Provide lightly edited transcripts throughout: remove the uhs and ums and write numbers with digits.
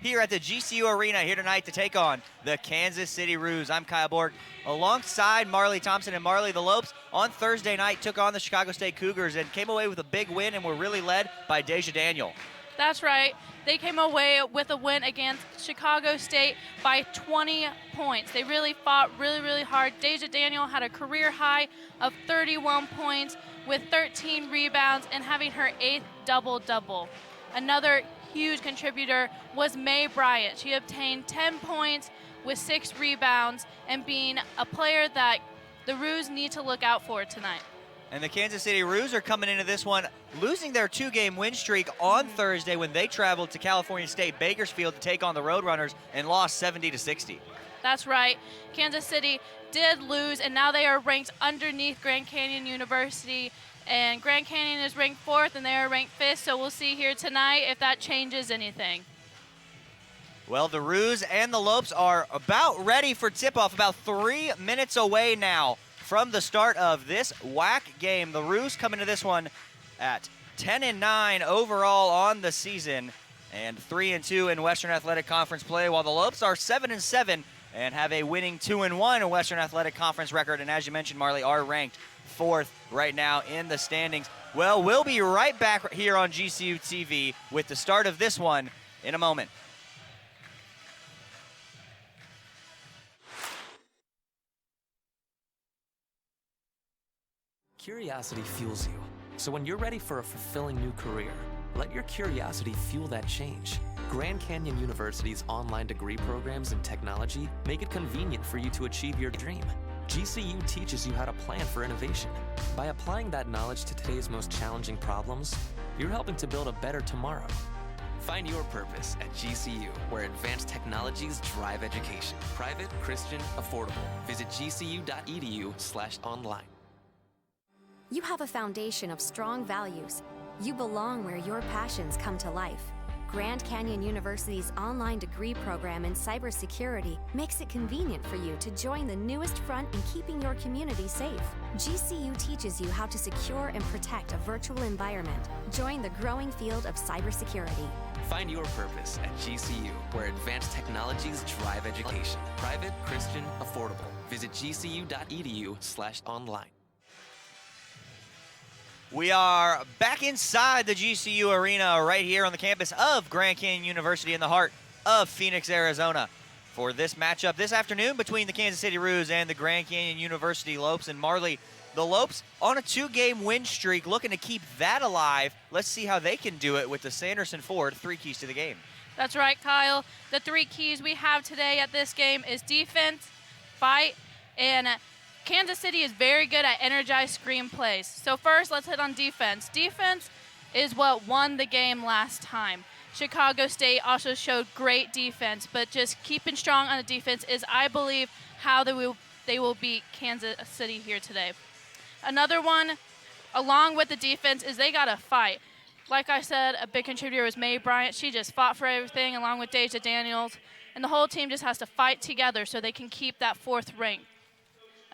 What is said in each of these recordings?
here at the GCU Arena here tonight to take on the Kansas City Roos. I'm Kyle Borg alongside Marley Thompson, and Marley, the Lopes on Thursday night took on the Chicago State Cougars and came away with a big win and were really led by Deja Daniel. That's right. They came away with a win against Chicago State by 20 points. They really fought really hard. Deja Daniel had a career high of 31 points with 13 rebounds and having her 8th double-double. Another huge contributor was May Bryant. She obtained 10 points with 6 rebounds and being a player that the Roos need to look out for tonight. And the Kansas City Roos are coming into this one losing their 2-game win streak on Thursday when they traveled to California State Bakersfield to take on the Roadrunners and lost 70-60. That's right. Kansas City did lose, and now they are ranked underneath Grand Canyon University. And Grand Canyon is ranked 4th, and they are ranked 5th, so we'll see here tonight if that changes anything. Well, the Roos and the Lopes are about ready for tip-off, about 3 minutes away now from the start of this WAC game. The Roos come into this one at 10-9 overall on the season and 3-2 in Western Athletic Conference play, while the Lopes are 7-7 and have a winning 2-1 in Western Athletic Conference record. And as you mentioned, Marley, are ranked 4th right now in the standings. Well, we'll be right back here on GCU TV with the start of this one in a moment. Curiosity fuels you. So when you're ready for a fulfilling new career, let your curiosity fuel that change. Grand Canyon University's online degree programs in technology make it convenient for you to achieve your dream. GCU teaches you how to plan for innovation. By applying that knowledge to today's most challenging problems, you're helping to build a better tomorrow. Find your purpose at GCU, where advanced technologies drive education. Private, Christian, affordable. Visit gcu.edu/online. You have a foundation of strong values. You belong where your passions come to life. Grand Canyon University's online degree program in cybersecurity makes it convenient for you to join the newest front in keeping your community safe. GCU teaches you how to secure and protect a virtual environment. Join the growing field of cybersecurity. Find your purpose at GCU, where advanced technologies drive education. Private, Christian, affordable. Visit gcu.edu/online. We are back inside the GCU Arena right here on the campus of Grand Canyon University in the heart of Phoenix, Arizona, for this matchup this afternoon between the Kansas City Roos and the Grand Canyon University Lopes. And Marley, the Lopes on a 2-game win streak, looking to keep that alive. Let's see how they can do it with the Sanderson Ford 3 keys to the game. That's right, Kyle. The 3 keys we have today at this game is defense, fight, and Kansas City is very good at energized screen plays. So first, let's hit on defense. Defense is what won the game last time. Chicago State also showed great defense, but just keeping strong on the defense is, I believe, how they will beat Kansas City here today. Another one, along with the defense, is they got to fight. Like I said, a big contributor was May Bryant. She just fought for everything, along with Deja Daniels. And the whole team just has to fight together so they can keep that 4th rank.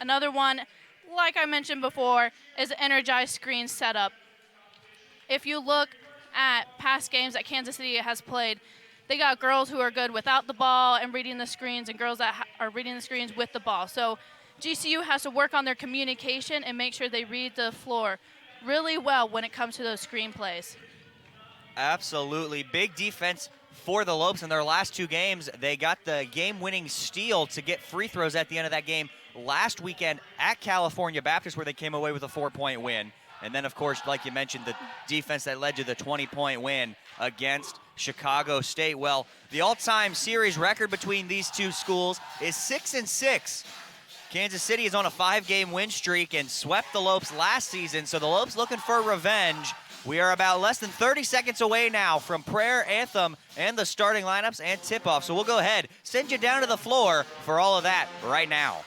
Another one, like I mentioned before, is the energized screen setup. If you look at past games that Kansas City has played, they got girls who are good without the ball and reading the screens and girls that are reading the screens with the ball. So GCU has to work on their communication and make sure they read the floor really well when it comes to those screen plays. Absolutely. Big defense for the Lopes in their last 2 games. They got the game-winning steal to get free throws at the end of that game last weekend at California Baptist, where they came away with a 4-point win. And then, of course, like you mentioned, the defense that led to the 20-point win against Chicago State. Well, the all-time series record between these two schools is 6-6. Kansas City is on a 5-game win streak and swept the Lopes last season, so the Lopes looking for revenge. We are about less than 30 seconds away now from prayer, anthem, and the starting lineups and tip-off. So we'll go ahead, send you down to the floor for all of that right now.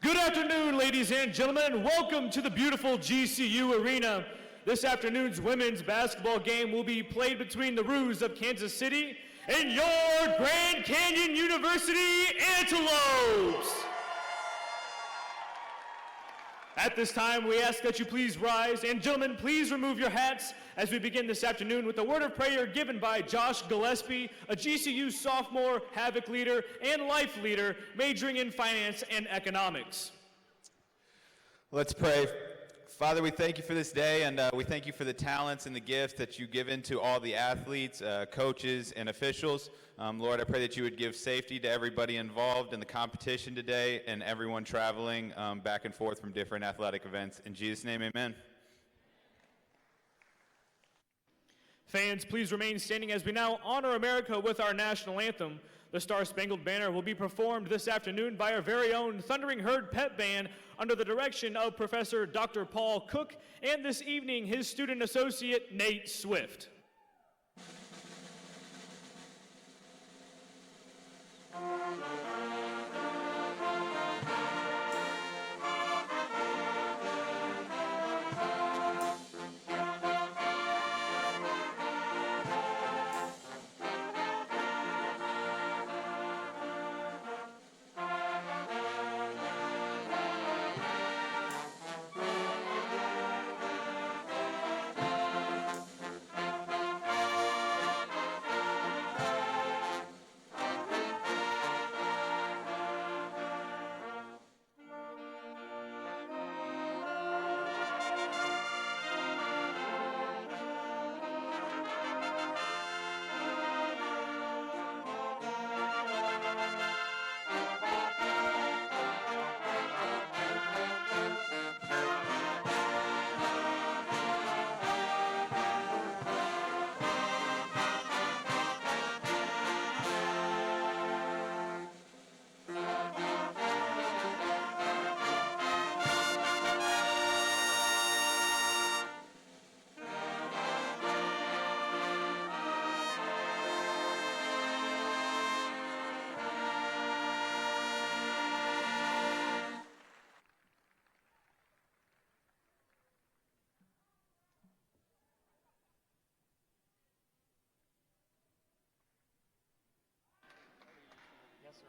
Good afternoon, ladies and gentlemen. Welcome to the beautiful GCU Arena. This afternoon's women's basketball game will be played between the Roos of Kansas City and your Grand Canyon University Antelopes. At this time, we ask that you please rise, and gentlemen, please remove your hats as we begin this afternoon with a word of prayer given by Josh Gillespie, a GCU sophomore, Havoc leader, and life leader, majoring in finance and economics. Let's pray. Father, we thank you for this day, and we thank you for the talents and the gifts that you've given to all the athletes, coaches, and officials. Lord, I pray that you would give safety to everybody involved in the competition today and everyone traveling back and forth from different athletic events. In Jesus' name, amen. Fans, please remain standing as we now honor America with our national anthem. The Star-Spangled Banner will be performed this afternoon by our very own Thundering Herd Pep Band under the direction of Professor Dr. Paul Cook, and this evening his student associate Nate Swift.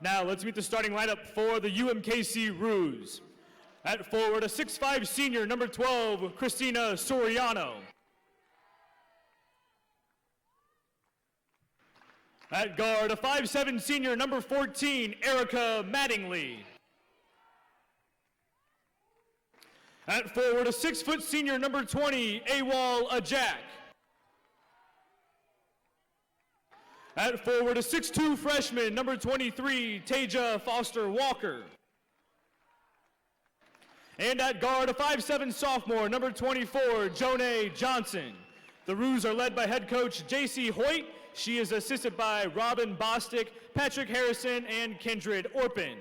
Now let's meet the starting lineup for the UMKC Roos. At forward, a 6'5" senior, number 12, Christina Soriano. At guard, a 5'7" senior, number 14, Erika Mattingly. At forward, a 6' senior, number 20, Awal Ajak. At forward, a 6'2" freshman, number 23, Taja Foster Walker. And at guard, a 5'7" sophomore, number 24, Jonay Johnson. The Roos are led by head coach J.C. Hoyt. She is assisted by Robin Bostic, Patrick Harrison, and Kindred Orpin.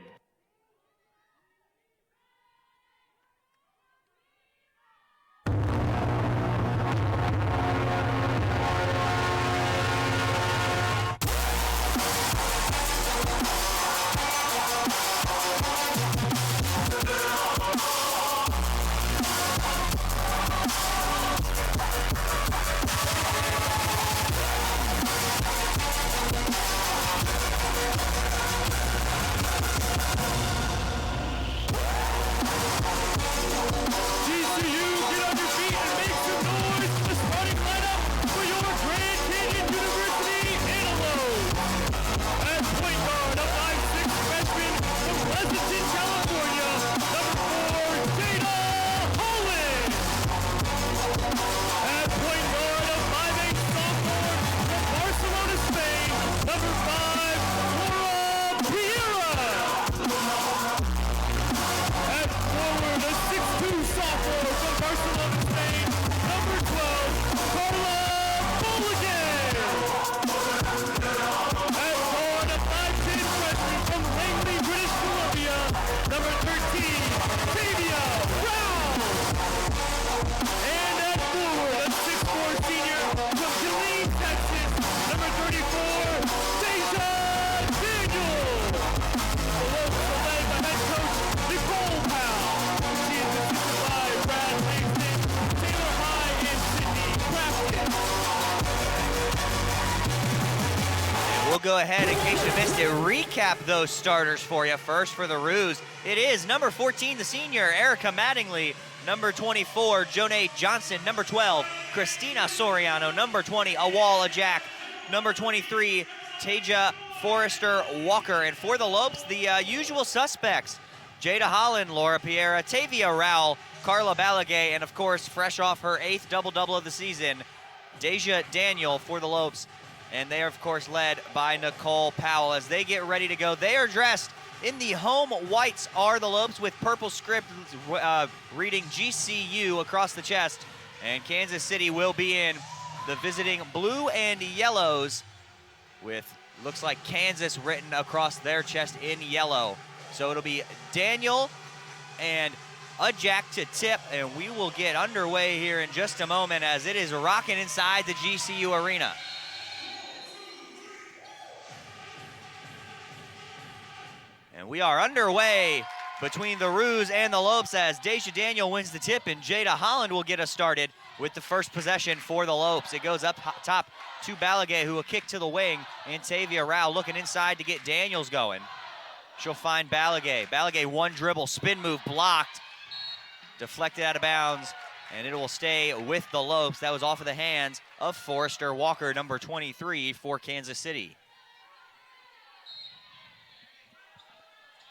will go ahead, in case you missed it, recap those starters for you. First for the Roos, it is number 14, the senior, Erika Mattingly. Number 24, Jonay Johnson. Number 12, Christina Soriano. Number 20, Awala Jack. Number 23, Taja Forrester Walker. And for the Lopes, the usual suspects, Jada Holland, Laura Piera, Tavia Rowell, Carla Balagay, and of course, fresh off her 8th double-double of the season, Deja Daniel for the Lopes. And they are, of course, led by Nicole Powell as they get ready to go. They are dressed in the home whites, are the Lopes, with purple script reading GCU across the chest. And Kansas City will be in the visiting blue and yellows with, looks like Kansas written across their chest in yellow. So it'll be Daniel and a jack to tip, and we will get underway here in just a moment as it is rocking inside the GCU arena. And we are underway between the Roos and the Lopes as Deja Daniel wins the tip, and Jada Holland will get us started with the first possession for the Lopes. It goes up top to Balagay, who will kick to the wing, and Tavia Rao looking inside to get Daniels going. She'll find Balagay. Balagay, one dribble, spin move blocked, deflected out of bounds, and it will stay with the Lopes. That was off of the hands of Forrester Walker, number 23 for Kansas City.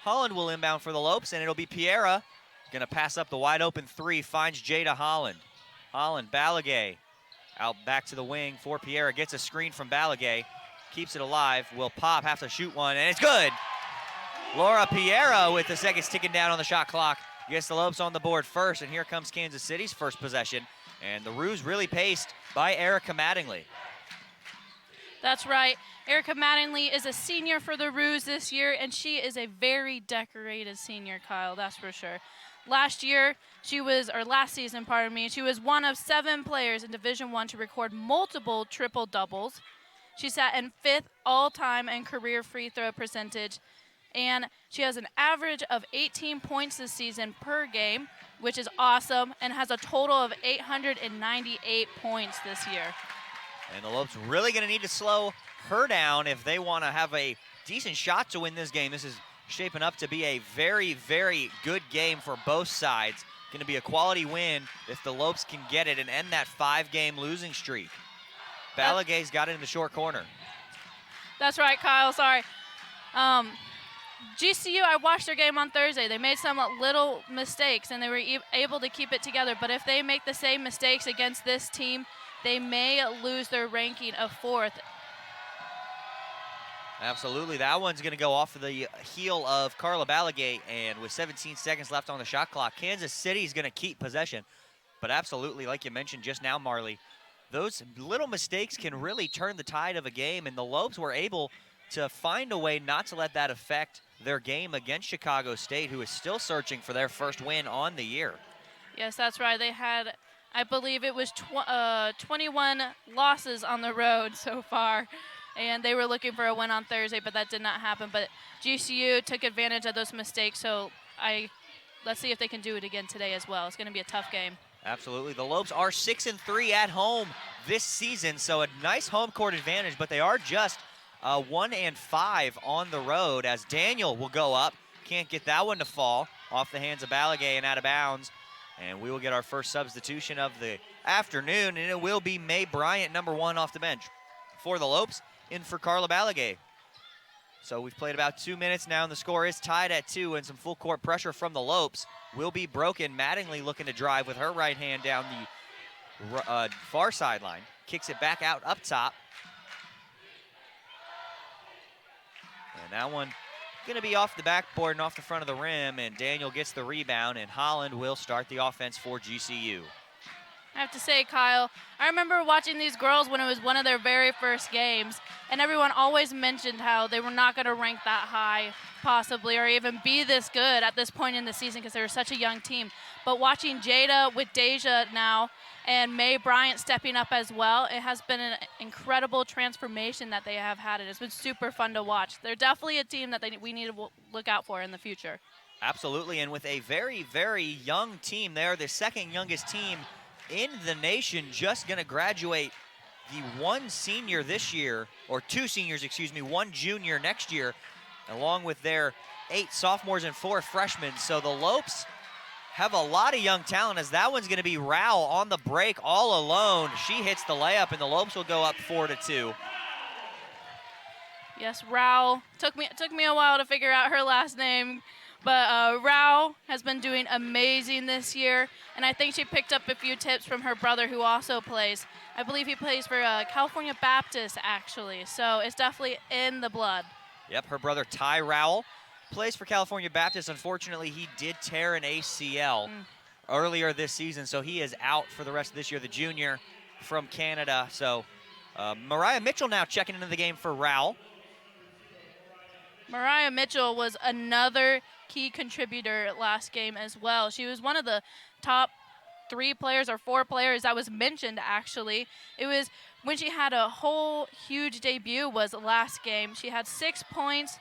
Holland will inbound for the Lopes, and it'll be Piera. Gonna pass up the wide open three, finds Jada Holland. Holland, Balagay, out back to the wing for Piera, gets a screen from Balagay, keeps it alive, will pop, have to shoot one, and it's good. Laura Piera with the seconds ticking down on the shot clock. Gets the Lopes on the board first, and here comes Kansas City's first possession. And the Roos really paced by Erika Mattingly. That's right. Erika Mattingly is a senior for the Roos this year, and she is a very decorated senior, Kyle, that's for sure. Last season, she was one of 7 players in Division I to record multiple triple-doubles. She sat in 5th all-time in career free throw percentage, and she has an average of 18 points this season per game, which is awesome, and has a total of 898 points this year. And the Lopes really going to need to slow her down if they want to have a decent shot to win this game. This is shaping up to be a very, very good game for both sides. Going to be a quality win if the Lopes can get it and end that 5-game losing streak. Balagay's got it in the short corner. That's right, Kyle, sorry. GCU, I watched their game on Thursday. They made some little mistakes, and they were able to keep it together. But if they make the same mistakes against this team, they may lose their ranking of 4th. Absolutely. That one's going to go off of the heel of Carla Balagay, and with 17 seconds left on the shot clock, Kansas City is going to keep possession. But absolutely, like you mentioned just now, Marley, those little mistakes can really turn the tide of a game, and the Lopes were able to find a way not to let that affect their game against Chicago State, who is still searching for their first win on the year. Yes, that's right. They had, I believe it was 21 losses on the road so far, and they were looking for a win on Thursday, but that did not happen. But GCU took advantage of those mistakes, so let's see if they can do it again today as well. It's going to be a tough game. Absolutely. The Lopes are 6-3 at home this season, so a nice home court advantage, but they are just 1-5 on the road as Daniel will go up. Can't get that one to fall off the hands of Balagay and out of bounds. And we will get our first substitution of the afternoon, and it will be May Bryant, number 1 off the bench. For the Lopes, in for Carla Balagay. So we've played about 2 minutes now, and the score is tied at 2, and some full court pressure from the Lopes will be broken. Mattingly looking to drive with her right hand down the far sideline. Kicks it back out up top. And that one going to be off the backboard and off the front of the rim, and Daniel gets the rebound, and Holland will start the offense for GCU. I have to say, Kyle, I remember watching these girls when it was one of their very first games, and everyone always mentioned how they were not going to rank that high, possibly, or even be this good at this point in the season because they were such a young team. But watching Jada with Deja now and May Bryant stepping up as well, it has been an incredible transformation that they have had, and it's been super fun to watch. They're definitely a team that we need to look out for in the future. Absolutely, and with a very, very young team, they're the second youngest team in the nation, just going to graduate the one senior this year, or two seniors, excuse me, one junior next year, along with their 8 sophomores and 4 freshmen. So the Lopes have a lot of young talent, as that one's going to be Rao on the break all alone. She hits the layup, and the Lopes will go up 4-2. Yes, Rao. Took me a while to figure out her last name, but Rao has been doing amazing this year, and I think she picked up a few tips from her brother, who also plays. I believe he plays for California Baptist, actually, so it's definitely in the blood. Yep, her brother Ty Rowell plays for California Baptist. Unfortunately, he did tear an ACL earlier this season, so he is out for the rest of this year, the junior from Canada. So Mariah Mitchell now checking into the game for Rowell. Mariah Mitchell was another key contributor last game as well. She was one of the top 3 players or 4 players that was mentioned, actually. It was when she had a whole huge debut was last game. She had 6 points,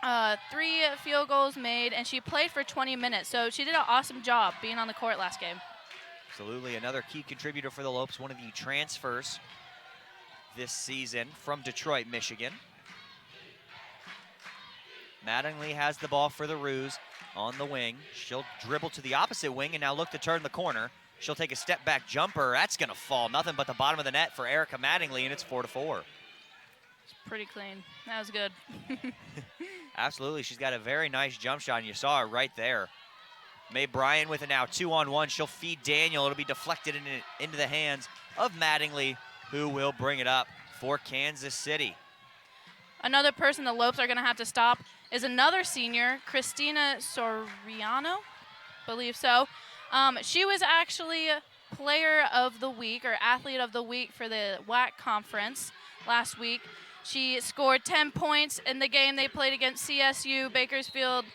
3 field goals made, and she played for 20 minutes. So she did an awesome job being on the court last game. Absolutely, another key contributor for the Lopes, one of the transfers this season from Detroit, Michigan. Mattingly has the ball for the Roos on the wing. She'll dribble to the opposite wing and now look to turn the corner. She'll take a step back jumper. That's going to fall. Nothing but the bottom of the net for Erika Mattingly, and it's 4-4. It's pretty clean. That was good. Absolutely. She's got a very nice jump shot, and you saw it right there. Mae Bryan with it now, 2-on-1. She'll feed Daniel. It'll be deflected into the hands of Mattingly, who will bring it up for Kansas City. Another person the Lopes are going to have to stop is another senior, Christina Soriano, believe so. She was actually player of the week or athlete of the week for the WAC conference last week. She scored 10 points in the game they played against CSU Bakersfield,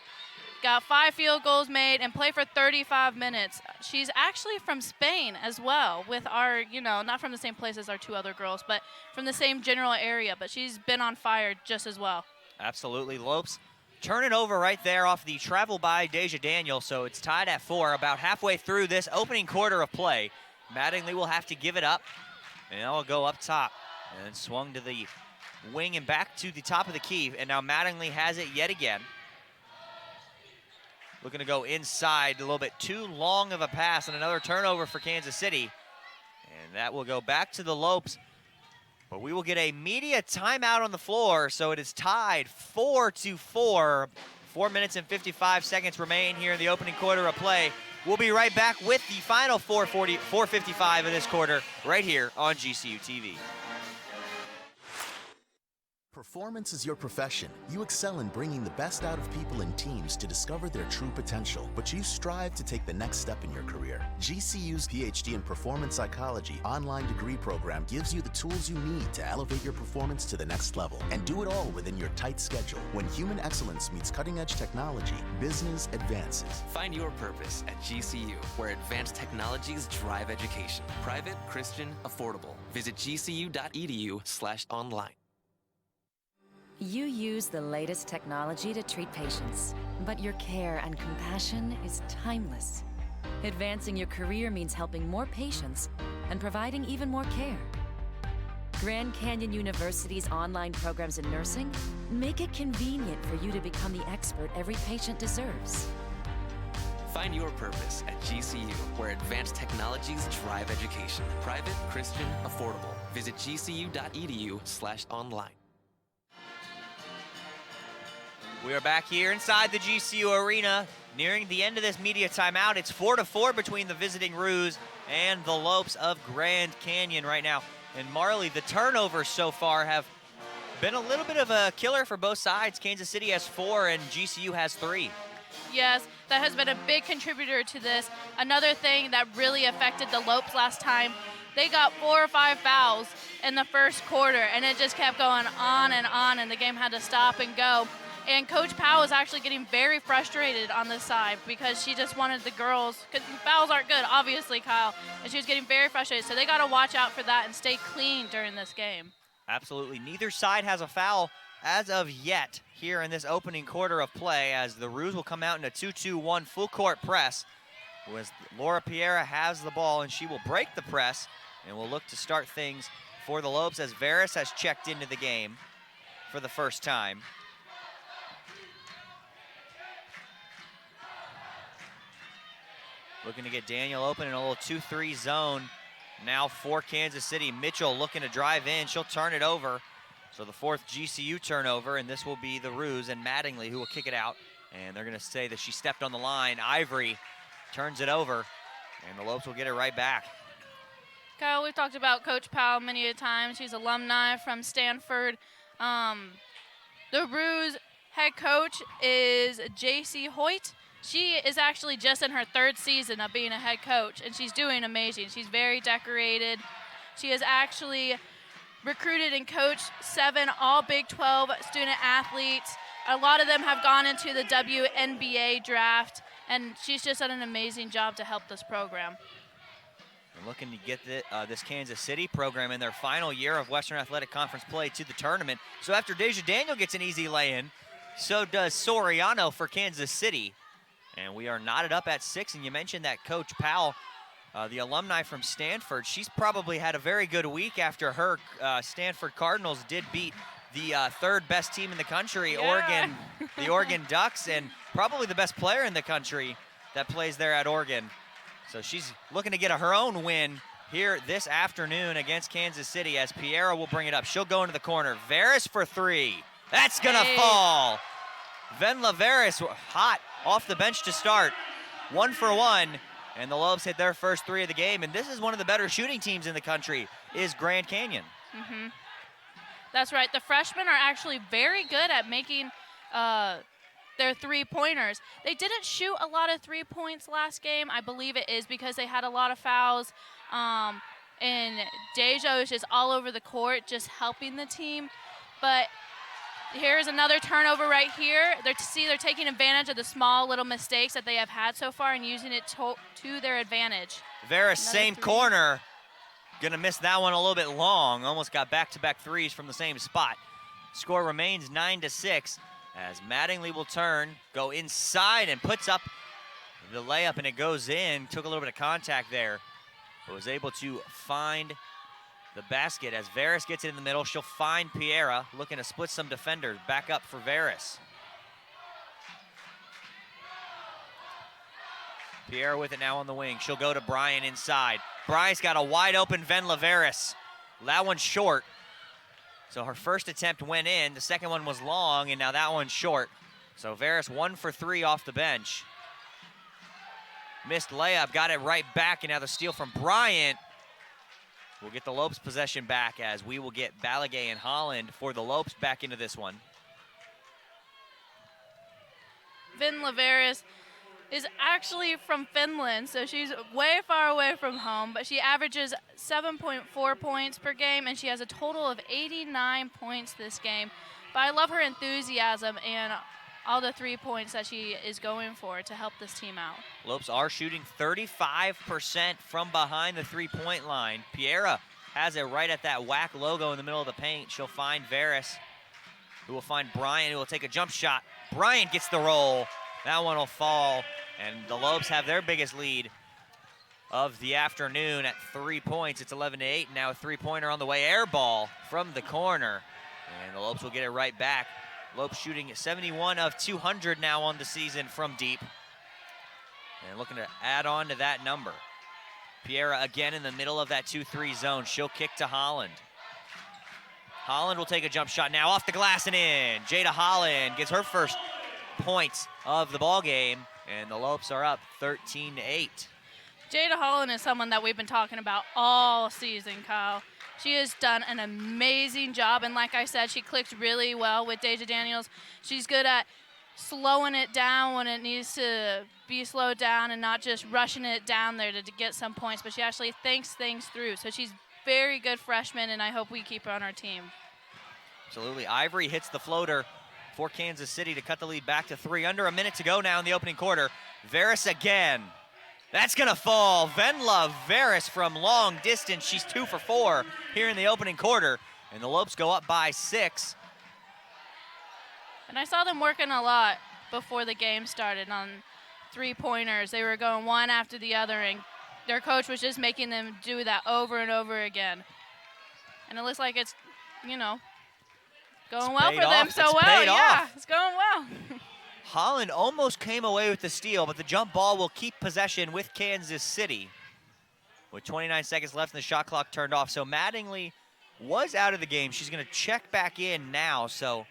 got 5 field goals made, and played for 35 minutes. She's actually from Spain as well, with our, not from the same place as our 2 other girls, but from the same general area, but she's been on fire just as well. Absolutely. Lopes turn it over right there off the travel by Deja Daniel, so it's tied at 4, about halfway through this opening quarter of play. Mattingly will have to give it up, and it'll go up top, and swung to the wing and back to the top of the key, and now Mattingly has it yet again. Looking to go inside, a little bit too long of a pass, and another turnover for Kansas City. And that will go back to the Lopes. But we will get a media timeout on the floor, so it is tied 4-4. 4 minutes and 55 seconds remain here in the opening quarter of play. We'll be right back with the final 4:55 of this quarter right here on GCU TV. Performance is your profession. You excel in bringing the best out of people and teams to discover their true potential, but you strive to take the next step in your career. GCU's PhD in Performance Psychology online degree program gives you the tools you need to elevate your performance to the next level, and do it all within your tight schedule. When human excellence meets cutting-edge technology, business advances. Find your purpose at GCU, where advanced technologies drive education. Private, Christian, affordable. Visit gcu.edu/online. You use the latest technology to treat patients, but your care and compassion is timeless. Advancing your career means helping more patients and providing even more care. Grand Canyon University's online programs in nursing make it convenient for you to become the expert every patient deserves. Find your purpose at GCU, where advanced technologies drive education. Private, Christian, affordable. Visit gcu.edu/online. We are back here inside the GCU Arena, nearing the end of this media timeout. It's 4-4 between the visiting Roos and the Lopes of Grand Canyon right now. And Marley, the turnovers so far have been a little bit of a killer for both sides. Kansas City has 4 and GCU has 3. Yes, that has been a big contributor to this. Another thing that really affected the Lopes last time, they got 4 or 5 fouls in the first quarter, and it just kept going on, and the game had to stop and go. And Coach Powell was actually getting very frustrated on this side because she just wanted the girls, because fouls aren't good, obviously, Kyle, and she was getting very frustrated. So they got to watch out for that and stay clean during this game. Absolutely. Neither side has a foul as of yet here in this opening quarter of play, as the Roos will come out in a 2-2-1 full court press. As Laura Piera has the ball, and she will break the press and will look to start things for the Lopes as Veras has checked into the game for the first time. Looking to get Daniel open in a little 2-3 zone. Now for Kansas City. Mitchell looking to drive in. She'll turn it over. So the fourth GCU turnover, and this will be the Roos and Mattingly who will kick it out. And they're going to say that she stepped on the line. Ivory turns it over, and the Lopes will get it right back. Kyle, we've talked about Coach Powell many a times. She's alumni from Stanford. The Roos head coach is J.C. Hoyt. She is actually just in her third season of being a head coach, and she's doing amazing. She's very decorated. She has actually recruited and coached 7 all Big 12 student athletes. A lot of them have gone into the WNBA draft, and she's just done an amazing job to help this program. And looking to get this Kansas City program in their final year of Western Athletic Conference play to the tournament. So after Deja Daniel gets an easy lay-in, so does Soriano for Kansas City. And we are knotted up at 6, and you mentioned that Coach Powell, the alumni from Stanford, she's probably had a very good week after her Stanford Cardinals did beat the third best team in the country, Yeah. the Oregon Ducks, and probably the best player in the country that plays there at Oregon. So she's looking to get her own win here this afternoon against Kansas City as Piera will bring it up. She'll go into the corner. Veras for 3. That's going to fall. Venla Veras hot off the bench to start. 1 for 1, and the Lopes hit their first 3 of the game, and this is one of the better shooting teams in the country, is Grand Canyon. Mm-hmm. That's right. The freshmen are actually very good at making their three-pointers. They didn't shoot a lot of 3 points last game. I believe it is because they had a lot of fouls. And Deja is just all over the court, just helping the team. But here's another turnover right here. They're taking advantage of the small little mistakes that they have had so far and using it to their advantage. Veras, same 3. corner. Gonna miss that one a little bit long. Almost got back-to-back threes from the same spot. Score remains 9-6 as Mattingly will turn, go inside and puts up the layup, and it goes in. Took a little bit of contact there, but was able to find the basket as Veras gets it in the middle. She'll find Piera, looking to split some defenders. Back up for Veras. Piera with it now on the wing. She'll go to Bryan inside. Bryant's got a wide open Venla Veras. That one's short. So her first attempt went in. The second one was long, and now that one's short. So Veras 1 for 3 off the bench. Missed layup, got it right back, and now the steal from Bryant. We'll get the Lopes possession back as we will get Balagay and Holland for the Lopes back into this one. Venla Veras is actually from Finland, so she's way far away from home, but she averages 7.4 points per game, and she has a total of 89 points this game. But I love her enthusiasm and all the 3 points that she is going for to help this team out. Lopes are shooting 35% from behind the three-point line. Piera has it right at that WAC logo in the middle of the paint. She'll find Veras, who will find Bryant, who will take a jump shot. Bryant gets the roll. That one will fall, and the Lopes have their biggest lead of the afternoon at 3 points. It's 11-8, now a three-pointer on the way. Air ball from the corner, and the Lopes will get it right back. Lopes shooting 71 of 200 now on the season from deep, and looking to add on to that number. Piera again in the middle of that 2-3 zone. She'll kick to Holland. Holland will take a jump shot now off the glass and in. Jada Holland gets her first points of the ball game, and the Lopes are up 13-8. Jada Holland is someone that we've been talking about all season, Kyle. She has done an amazing job, and like I said, she clicked really well with Deja Daniels. She's good at slowing it down when it needs to be slowed down and not just rushing it down there to get some points, but she actually thinks things through. So she's very good freshman, and I hope we keep her on our team. Absolutely. Ivory hits the floater for Kansas City to cut the lead back to 3. Under a minute to go now in the opening quarter. Veras again. That's going to fall. Venla Veras from long distance. She's 2 for 4 here in the opening quarter, and the Lopes go up by 6. And I saw them working a lot before the game started on three-pointers. They were going one after the other, and their coach was just making them do that over and over again. And it looks like it's, you know, going It's well paid for them off. so It's well. paid Yeah, off. it's going well. Holland almost came away with the steal, but the jump ball will keep possession with Kansas City. With 29 seconds left and the shot clock turned off. So Mattingly was out of the game. She's going to check back in now. So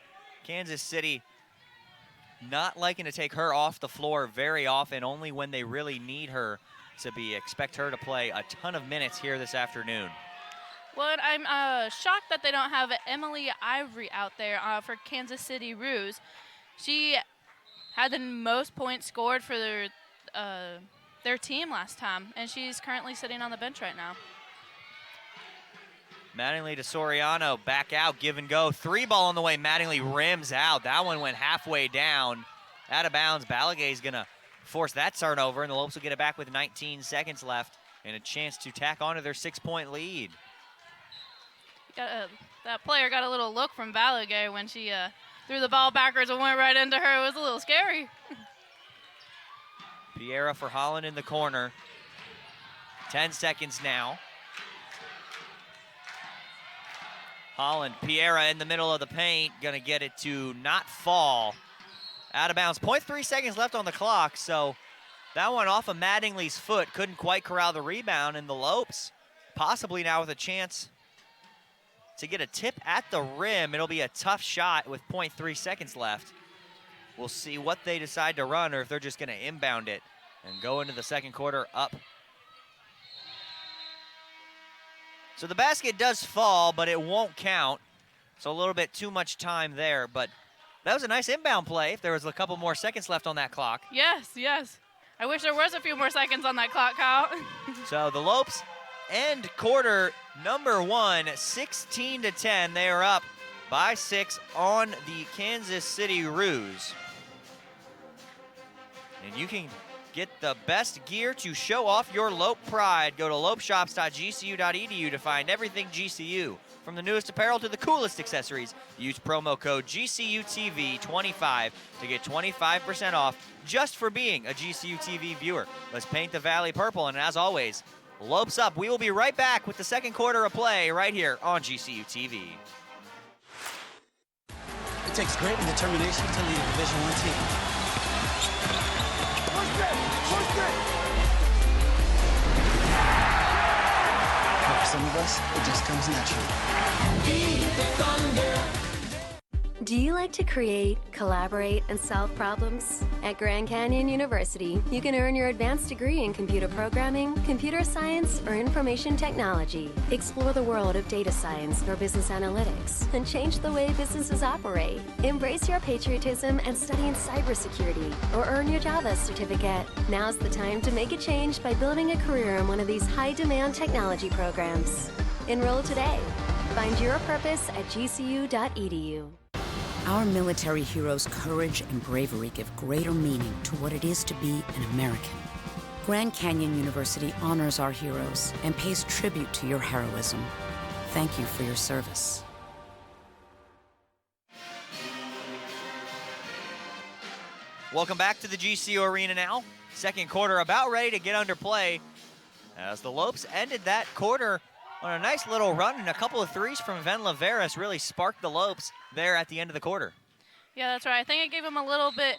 Kansas City not liking to take her off the floor very often, only when they really need her to be. Expect her to play a ton of minutes here this afternoon. Well, and I'm shocked that they don't have Emily Ivory out there for Kansas City Roos. She had the most points scored for their team last time, and she's currently sitting on the bench right now. Mattingly to Soriano, back out, give and go. 3-ball on the way, Mattingly rims out. That one went halfway down, out of bounds. Balagay's gonna force that turnover, and the Lopes will get it back with 19 seconds left and a chance to tack onto their 6-point lead. That player got a little look from Balagay when she threw the ball backwards and went right into her. It was a little scary. Piera for Holland in the corner. 10 seconds now. Holland, Piera in the middle of the paint, gonna get it to not fall. Out of bounds, 0.3 seconds left on the clock, so that one off of Mattingly's foot, couldn't quite corral the rebound, and the Lopes possibly now with a chance to get a tip at the rim. It'll be a tough shot with 0.3 seconds left. We'll see what they decide to run or if they're just gonna inbound it and go into the second quarter up. So the basket does fall, but it won't count. So a little bit too much time there, but that was a nice inbound play if there was a couple more seconds left on that clock. Yes, yes. I wish there was a few more seconds on that clock, Kyle. So the Lopes end quarter number 1, 16-10. They are up by 6 on the Kansas City Roos. And you can get the best gear to show off your Lope pride. Go to lopeshops.gcu.edu to find everything GCU. From the newest apparel to the coolest accessories, use promo code GCUTV25 to get 25% off just for being a GCU TV viewer. Let's paint the Valley purple, and as always, Lopes up. We will be right back with the second quarter of play right here on GCU TV. It takes grit and determination to lead a Division I team. But for some of us, it just comes naturally. Do you like to create, collaborate, and solve problems? At Grand Canyon University, you can earn your advanced degree in computer programming, computer science, or information technology. Explore the world of data science or business analytics and change the way businesses operate. Embrace your patriotism and study in cybersecurity or earn your Java certificate. Now's the time to make a change by building a career in one of these high-demand technology programs. Enroll today. Find your purpose at gcu.edu. Our military heroes' courage and bravery give greater meaning to what it is to be an American. Grand Canyon University honors our heroes and pays tribute to your heroism. Thank you for your service. Welcome back to the GCU Arena now. Second quarter about ready to get under play as the Lopes ended that quarter on a nice little run, and a couple of threes from Ven Laveras really sparked the Lopes there at the end of the quarter. Yeah, that's right. I think it gave them a little bit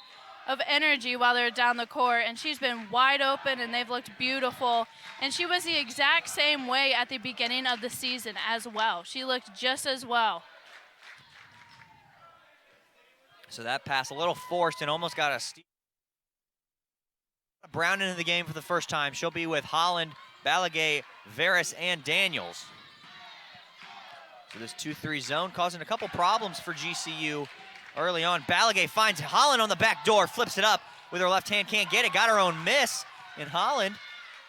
of energy while they're down the court, and she's been wide open, and they've looked beautiful. And she was the exact same way at the beginning of the season as well. She looked just as well. So that pass a little forced and almost got a steal. Brown into the game for the first time. She'll be with Holland, Balagay, Veras, and Daniels. So this 2-3 zone causing a couple problems for GCU early on. Balagay finds Holland on the back door, flips it up with her left hand, can't get it, got her own miss. And Holland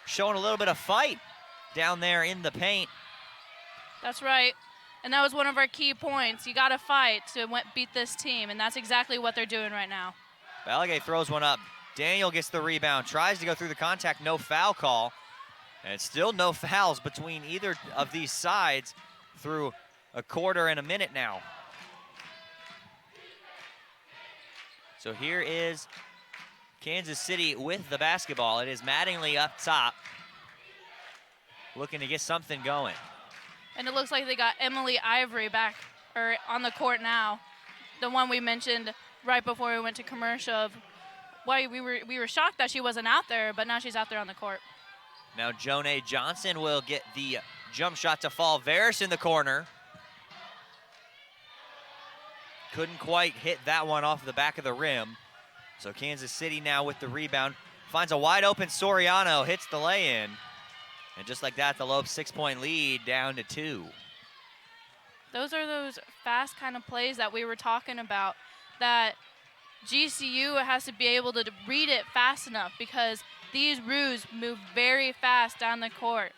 showing a little bit of fight down there in the paint. That's right. And that was one of our key points. You got to fight to beat this team, and that's exactly what they're doing right now. Balagay throws one up. Daniel gets the rebound, tries to go through the contact, no foul call. And still no fouls between either of these sides through a quarter and a minute now. So here is Kansas City with the basketball. It is Mattingly up top, looking to get something going. And it looks like they got Emily Ivory back or on the court now. The one we mentioned right before we went to commercial of why we were shocked that she wasn't out there, but now she's out there on the court. Now Jonay Johnson will get the jump shot to fall. Varus in the corner. Couldn't quite hit that one off the back of the rim. So Kansas City now with the rebound. Finds a wide open Soriano, hits the lay-in. And just like that, the Lopes 6-point lead down to 2. Those are those fast kind of plays that we were talking about, that GCU has to be able to read it fast enough because these Roos move very fast down the court.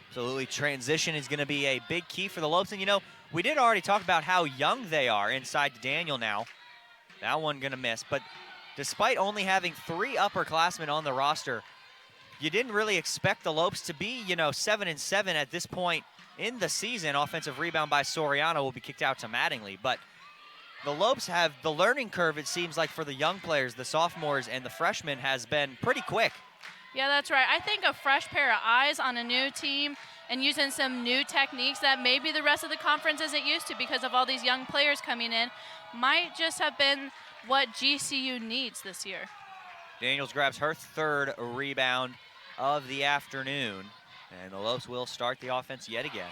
Absolutely, transition is going to be a big key for the Lopes. And, you know, we did already talk about how young they are inside Daniel now. That one going to miss. But despite only having 3 upperclassmen on the roster, you didn't really expect the Lopes to be, you know, 7-7 at this point in the season. Offensive rebound by Soriano will be kicked out to Mattingly. But the Lopes have the learning curve, it seems like, for the young players, the sophomores and the freshmen, has been pretty quick. Yeah, that's right. I think a fresh pair of eyes on a new team and using some new techniques that maybe the rest of the conference isn't used to because of all these young players coming in might just have been what GCU needs this year. Daniels grabs her 3rd rebound of the afternoon, and the Lopes will start the offense yet again.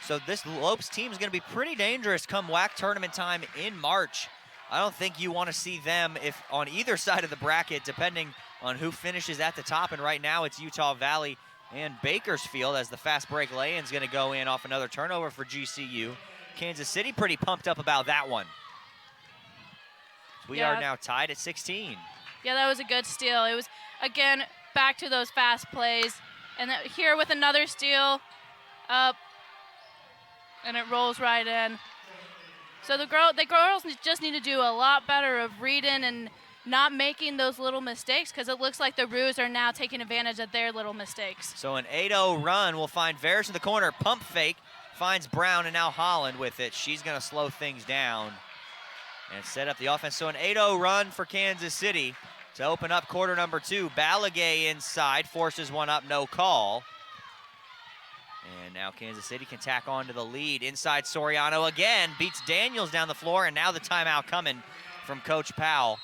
So this Lopes team is going to be pretty dangerous come WAC tournament time in March. I don't think you want to see them if on either side of the bracket, depending on who finishes at the top. And right now it's Utah Valley and Bakersfield as the fast break lay-in is going to go in off another turnover for GCU. Kansas City pretty pumped up about that one. We are now tied at 16. Yeah, that was a good steal. It was, again, back to those fast plays. And here with another steal, up, and it rolls right in. So the girls just need to do a lot better of reading and not making those little mistakes because it looks like the Roos are now taking advantage of their little mistakes. So an 8-0 run will find Varus in the corner, pump fake, finds Brown, and now Holland with it. She's going to slow things down and set up the offense. So an 8-0 run for Kansas City to open up quarter number 2. Balagay inside, forces one up, no call. And now Kansas City can tack on to the lead. Inside Soriano again, beats Daniels down the floor, and now the timeout coming from Coach Powell.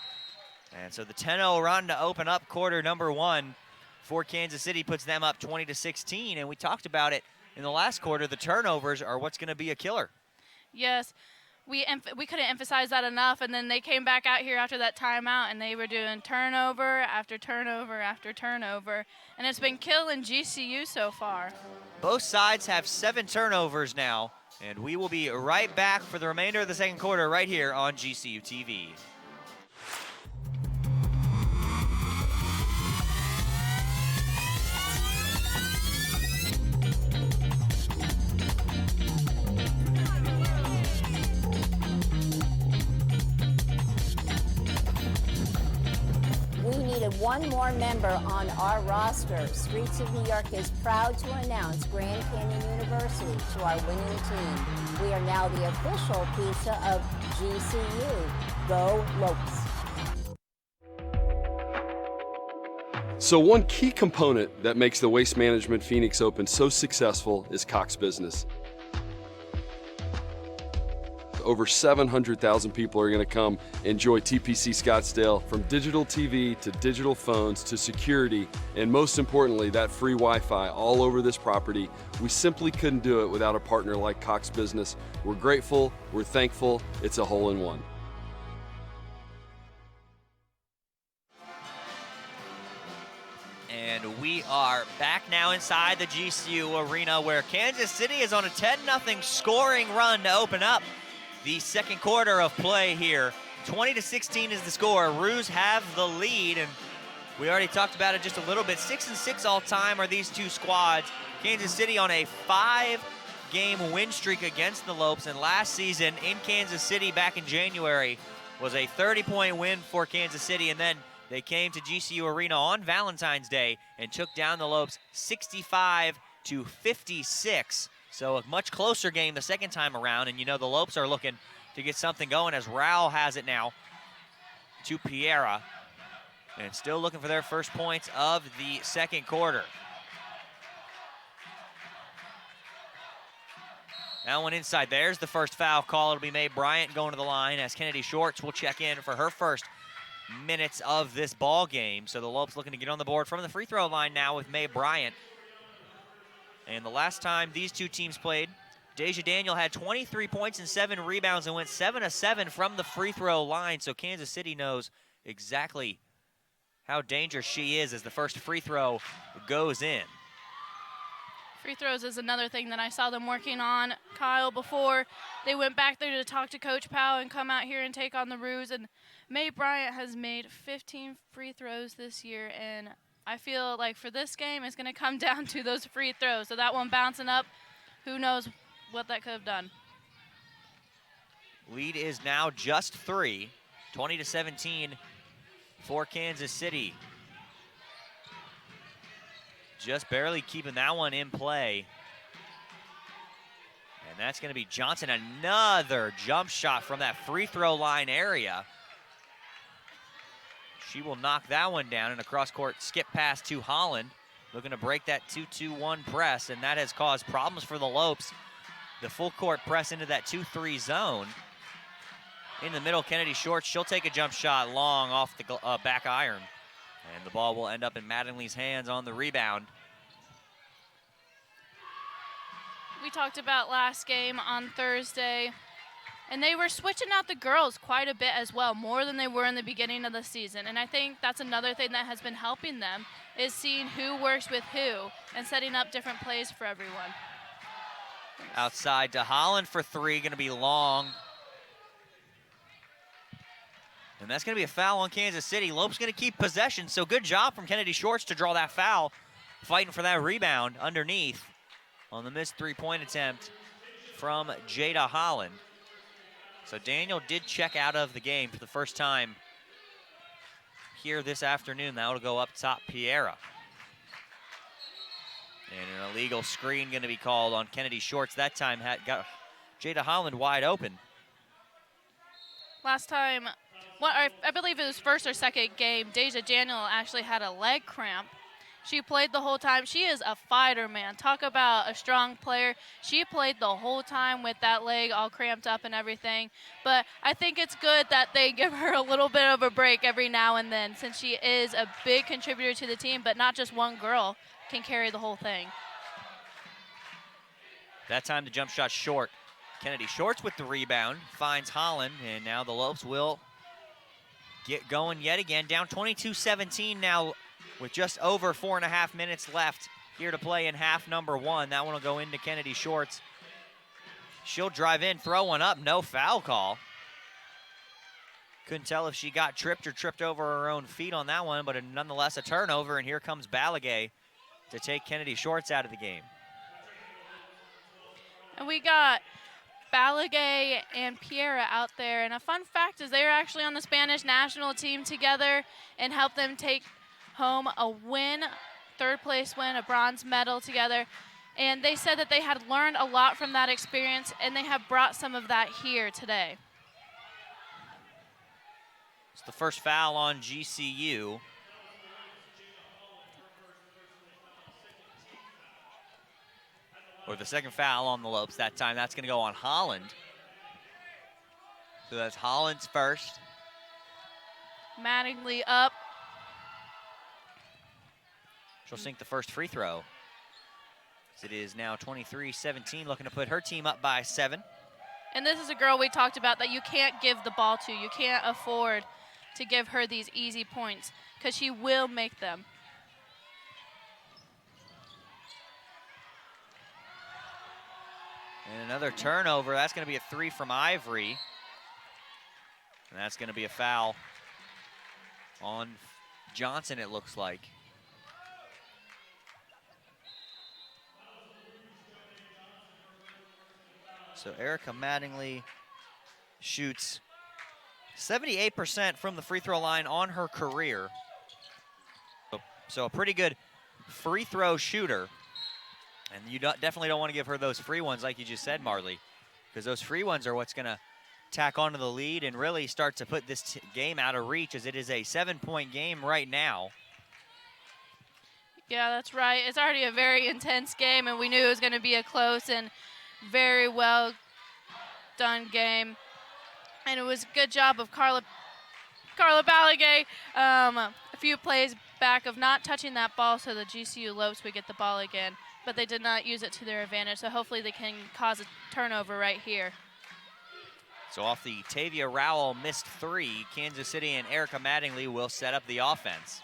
And so the 10-0 run to open up quarter number 1 for Kansas City puts them up 20-16, and we talked about it in the last quarter. The turnovers are what's going to be a killer. Yes. We couldn't emphasize that enough, and then they came back out here after that timeout, and they were doing turnover after turnover after turnover, and it's been killing GCU so far. Both sides have 7 turnovers now, and we will be right back for the remainder of the second quarter right here on GCU TV. We needed one more member on our roster. Streets of New York is proud to announce Grand Canyon University to our winning team. We are now the official pizza of GCU. Go Lopes. So one key component that makes the Waste Management Phoenix Open so successful is Cox Business. Over 700,000 people are going to come enjoy TPC Scottsdale, from digital TV to digital phones to security, and most importantly, that free Wi-Fi all over this property. We simply couldn't do it without a partner like Cox Business. We're grateful, we're thankful, it's a hole-in-one. And we are back now inside the GCU Arena where Kansas City is on a 10-0 scoring run to open up the second quarter of play here. 20-16 is the score. Roos have the lead, and we already talked about it just a little bit. 6-6 all time are these two squads. Kansas City on a 5-game win streak against the Lopes, and last season in Kansas City back in January was a 30-point win for Kansas City, and then they came to GCU Arena on Valentine's Day and took down the Lopes 65-56. So a much closer game the second time around, and you know the Lopes are looking to get something going as Rao has it now to Piera, and still looking for their first points of the second quarter. That one inside. There's the first foul call. It'll be Mae Bryant going to the line as Kennedy Shorts will check in for her first minutes of this ball game. So the Lopes looking to get on the board from the free throw line now with Mae Bryant. And the last time these two teams played, Deja Daniel had 23 points and 7 rebounds and went 7 of 7 from the free throw line. So Kansas City knows exactly how dangerous she is as the first free throw goes in. Free throws is another thing that I saw them working on, Kyle, before they went back there to talk to Coach Powell and come out here and take on the Roos. And Mae Bryant has made 15 free throws this year, and I feel like for this game, it's going to come down to those free throws. So that one bouncing up, who knows what that could have done. Lead is now just 3, 20-17 for Kansas City. Just barely keeping that one in play. And that's going to be Johnson. Another jump shot from that free throw line area. She will knock that one down, and a cross-court skip pass to Holland. Looking to break that 2-2-1 press, and that has caused problems for the Lopes. The full court press into that 2-3 zone. In the middle, Kennedy Shorts. She'll take a jump shot long off the back iron. And the ball will end up in Mattingly's hands on the rebound. We talked about last game on Thursday, and they were switching out the girls quite a bit as well, more than they were in the beginning of the season. And I think that's another thing that has been helping them, is seeing who works with who and setting up different plays for everyone. Outside to Holland for 3, going to be long. And that's going to be a foul on Kansas City. Lopes going to keep possession, so good job from Kennedy Shorts to draw that foul. Fighting for that rebound underneath on the missed three-point attempt from Jada Holland. So Daniel did check out of the game for the first time here this afternoon. That will go up top, Piera. And an illegal screen going to be called on Kennedy Shorts. That time got Jada Holland wide open. Last time, I believe it was first or second game, Deja Daniel actually had a leg cramp. She played the whole time. She is a fighter, man. Talk about a strong player. She played the whole time with that leg all cramped up and everything. But I think it's good that they give her a little bit of a break every now and then, since she is a big contributor to the team, but not just one girl can carry the whole thing. That time the jump shot short. Kennedy Shorts with the rebound, finds Holland, and now the Lopes will get going yet again. Down 22-17 now with just over 4.5 minutes left here to play in half number 1. That one will go into Kennedy Shorts. She'll drive in, throw one up, no foul call. Couldn't tell if she got tripped or tripped over her own feet on that one, but nonetheless a turnover, and here comes Balagay to take Kennedy Shorts out of the game. And we got Balagay and Piera out there. And a fun fact is they were actually on the Spanish national team together and helped them take home a win, third place win, a bronze medal together. And they said that they had learned a lot from that experience, and they have brought some of that here today. It's the first foul on GCU. Or the second foul on the Lopes that time. That's going to go on Holland. So that's Holland's first. Mattingly up. She'll sink the first free throw. It is now 23-17, looking to put her team up by 7. And this is a girl we talked about that you can't give the ball to. You can't afford to give her these easy points, because she will make them. And another turnover. That's going to be a 3 from Ivory. And that's going to be a foul on Johnson, it looks like. So Erika Mattingly shoots 78% from the free throw line on her career. So a pretty good free throw shooter. And you definitely don't want to give her those free ones like you just said, Marley, because those free ones are what's going to tack onto the lead and really start to put this game out of reach, as it is a 7-point game right now. Yeah, that's right. It's already a very intense game, and we knew it was going to be a close. And very well done game. And it was a good job of Carla Balagay, a few plays back of not touching that ball so the GCU Lopes would get the ball again, but they did not use it to their advantage, so hopefully they can cause a turnover right here. So off the Tavia Rowell missed 3, Kansas City and Erika Mattingly will set up the offense.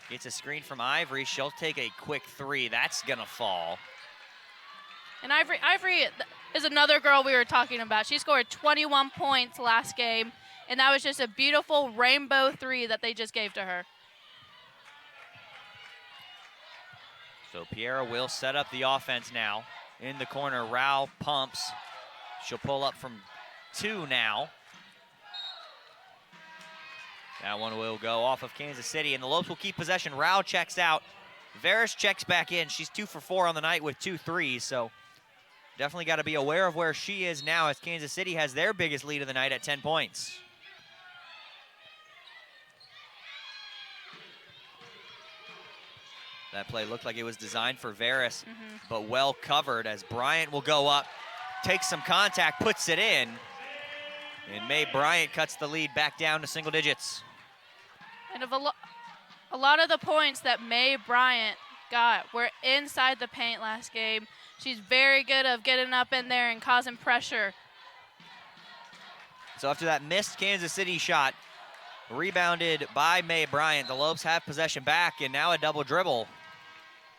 Gets a screen from Ivory. She'll take a quick 3. That's going to fall. And Ivory is another girl we were talking about. She scored 21 points last game, and that was just a beautiful rainbow 3 that they just gave to her. So Piera will set up the offense now. In the corner, Rao pumps. She'll pull up from 2 now. That one will go off of Kansas City, and the Lopes will keep possession. Rao checks out. Veris checks back in. She's 2 for 4 on the night with 2 threes, so definitely got to be aware of where she is now as Kansas City has their biggest lead of the night at 10 points. That play looked like it was designed for Veris, but well covered as Bryant will go up, takes some contact, puts it in, and Mae Bryant cuts the lead back down to single digits. And of a lot of the points that Mae Bryant got were inside the paint last game. She's very good of getting up in there and causing pressure. So after that missed Kansas City shot, rebounded by Mae Bryant, the Lopes have possession back, and now a double dribble.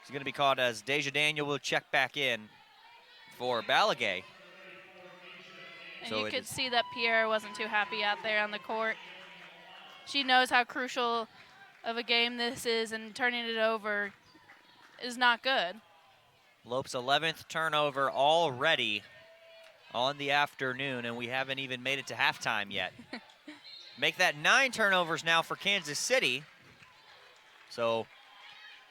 It's going to be called as Deja Daniel will check back in for Balagay. And So you could see that Pierre wasn't too happy out there on the court. She knows how crucial of a game this is, and turning it over is not good. Lopes' 11th turnover already on the afternoon, and we haven't even made it to halftime yet. Make that 9 turnovers now for Kansas City. So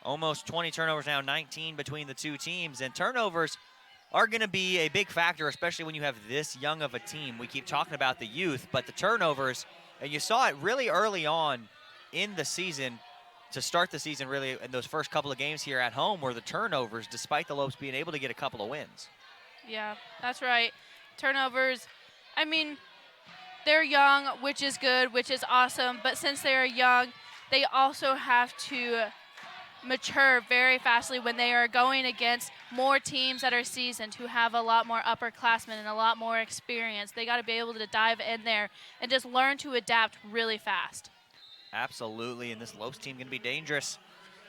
almost 20 turnovers now, 19 between the two teams. And turnovers are going to be a big factor, especially when you have this young of a team. We keep talking about the youth, but the turnovers, and you saw it really early on in the season, to start the season really in those first couple of games here at home, were the turnovers, despite the Lopes being able to get a couple of wins. Yeah, that's right. Turnovers, I mean, they're young, which is good, which is awesome, but since they're young, they also have to mature very fastly when they are going against more teams that are seasoned, who have a lot more upperclassmen and a lot more experience. They got to be able to dive in there and just learn to adapt really fast. Absolutely, and this Lopes team going to be dangerous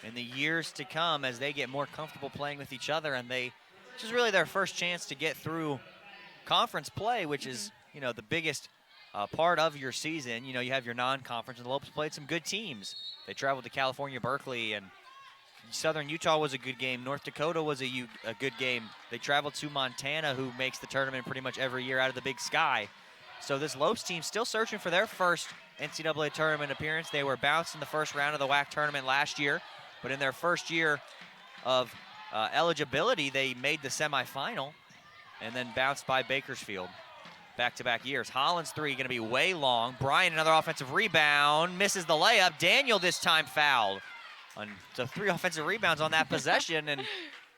in the years to come as they get more comfortable playing with each other, and this is really their first chance to get through conference play, which is, you know, the biggest part of your season. You know, you have your non-conference, and the Lopes played some good teams. They traveled to California, Berkeley, and Southern Utah was a good game. North Dakota was a good game. They traveled to Montana, who makes the tournament pretty much every year out of the Big Sky. So this Lopes team still searching for their first NCAA tournament appearance. They were bounced in the first round of the WAC tournament last year, but in their first year of eligibility, they made the semifinal and then bounced by Bakersfield back-to-back years. Holland's 3 going to be way long. Bryant, another offensive rebound, misses the layup. Daniel this time fouled. So 3 offensive rebounds on that possession, and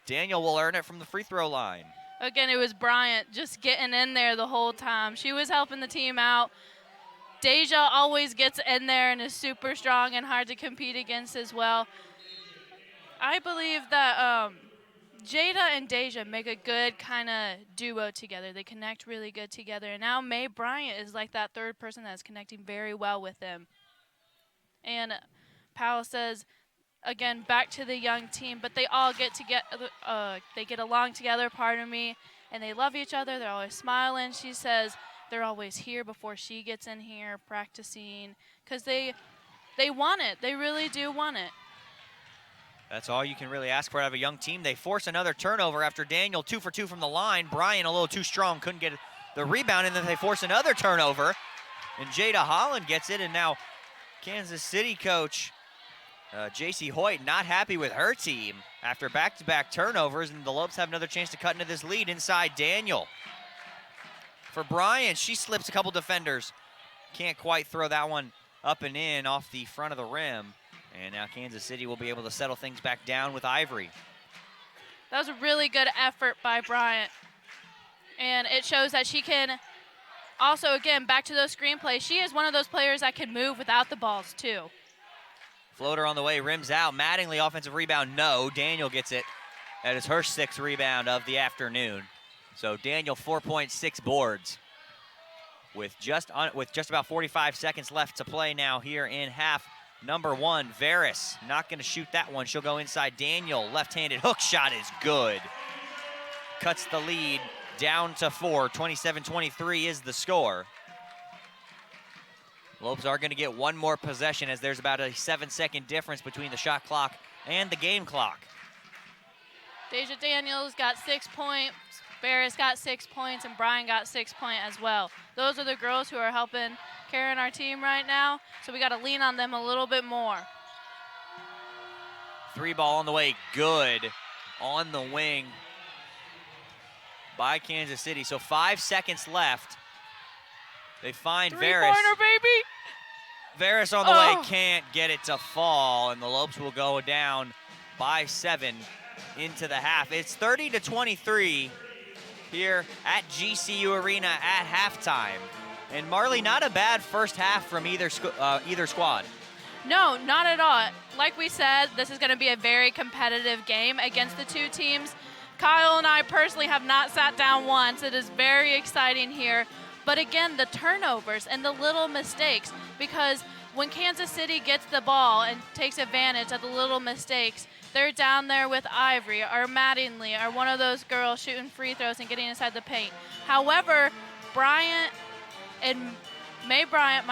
Daniel will earn it from the free throw line. Again, it was Bryant just getting in there the whole time. She was helping the team out. Deja always gets in there and is super strong and hard to compete against as well. I believe that Jada and Deja make a good kind of duo together. They connect really good together. And now Mae Bryant is like that third person that's connecting very well with them. And Powell says, again, back to the young team, but they all get along together, pardon me, and they love each other. They're always smiling. She says they're always here before she gets in here practicing because they want it. They really do want it. That's all you can really ask for out of a young team. They force another turnover after Daniel 2 for 2 from the line. Bryant a little too strong, couldn't get the rebound, and then they force another turnover, and Jada Holland gets it, and now Kansas City coach J.C. Hoyt not happy with her team after back-to-back turnovers, and the Lopes have another chance to cut into this lead inside Daniel. For Bryant, she slips a couple defenders. Can't quite throw that one up and in off the front of the rim. And now Kansas City will be able to settle things back down with Ivory. That was a really good effort by Bryant. And it shows that she can also, again, back to those screen plays, she is one of those players that can move without the balls, too. Floater on the way, rims out. Mattingly, offensive rebound, no. Daniel gets it. That is her 6th rebound of the afternoon. So Daniel, 4.6 boards. With just about 45 seconds left to play now here in half number 1. Varys not going to shoot that one. She'll go inside. Daniel, left-handed hook shot is good. Cuts the lead down to 4. 27-23 is the score. Lopes are going to get one more possession as there's about a 7-second difference between the shot clock and the game clock. Deja Daniels got 6 points, Varys got 6 points, and Brian got 6 points as well. Those are the girls who are helping carrying our team right now, so we got to lean on them a little bit more. 3 ball on the way, good on the wing by Kansas City. So 5 seconds left. They find Varys. Three-pointer, baby! Varys on the way, can't get it to fall, and the Lopes will go down by 7 into the half. It's 30-23 here at GCU Arena at halftime. And Marley, not a bad first half from either squad. No, not at all. Like we said, this is going to be a very competitive game against the two teams. Kyle and I personally have not sat down once. It is very exciting here. But again, the turnovers and the little mistakes, because when Kansas City gets the ball and takes advantage of the little mistakes, they're down there with Ivory or Mattingly or one of those girls shooting free throws and getting inside the paint. However, May Bryant,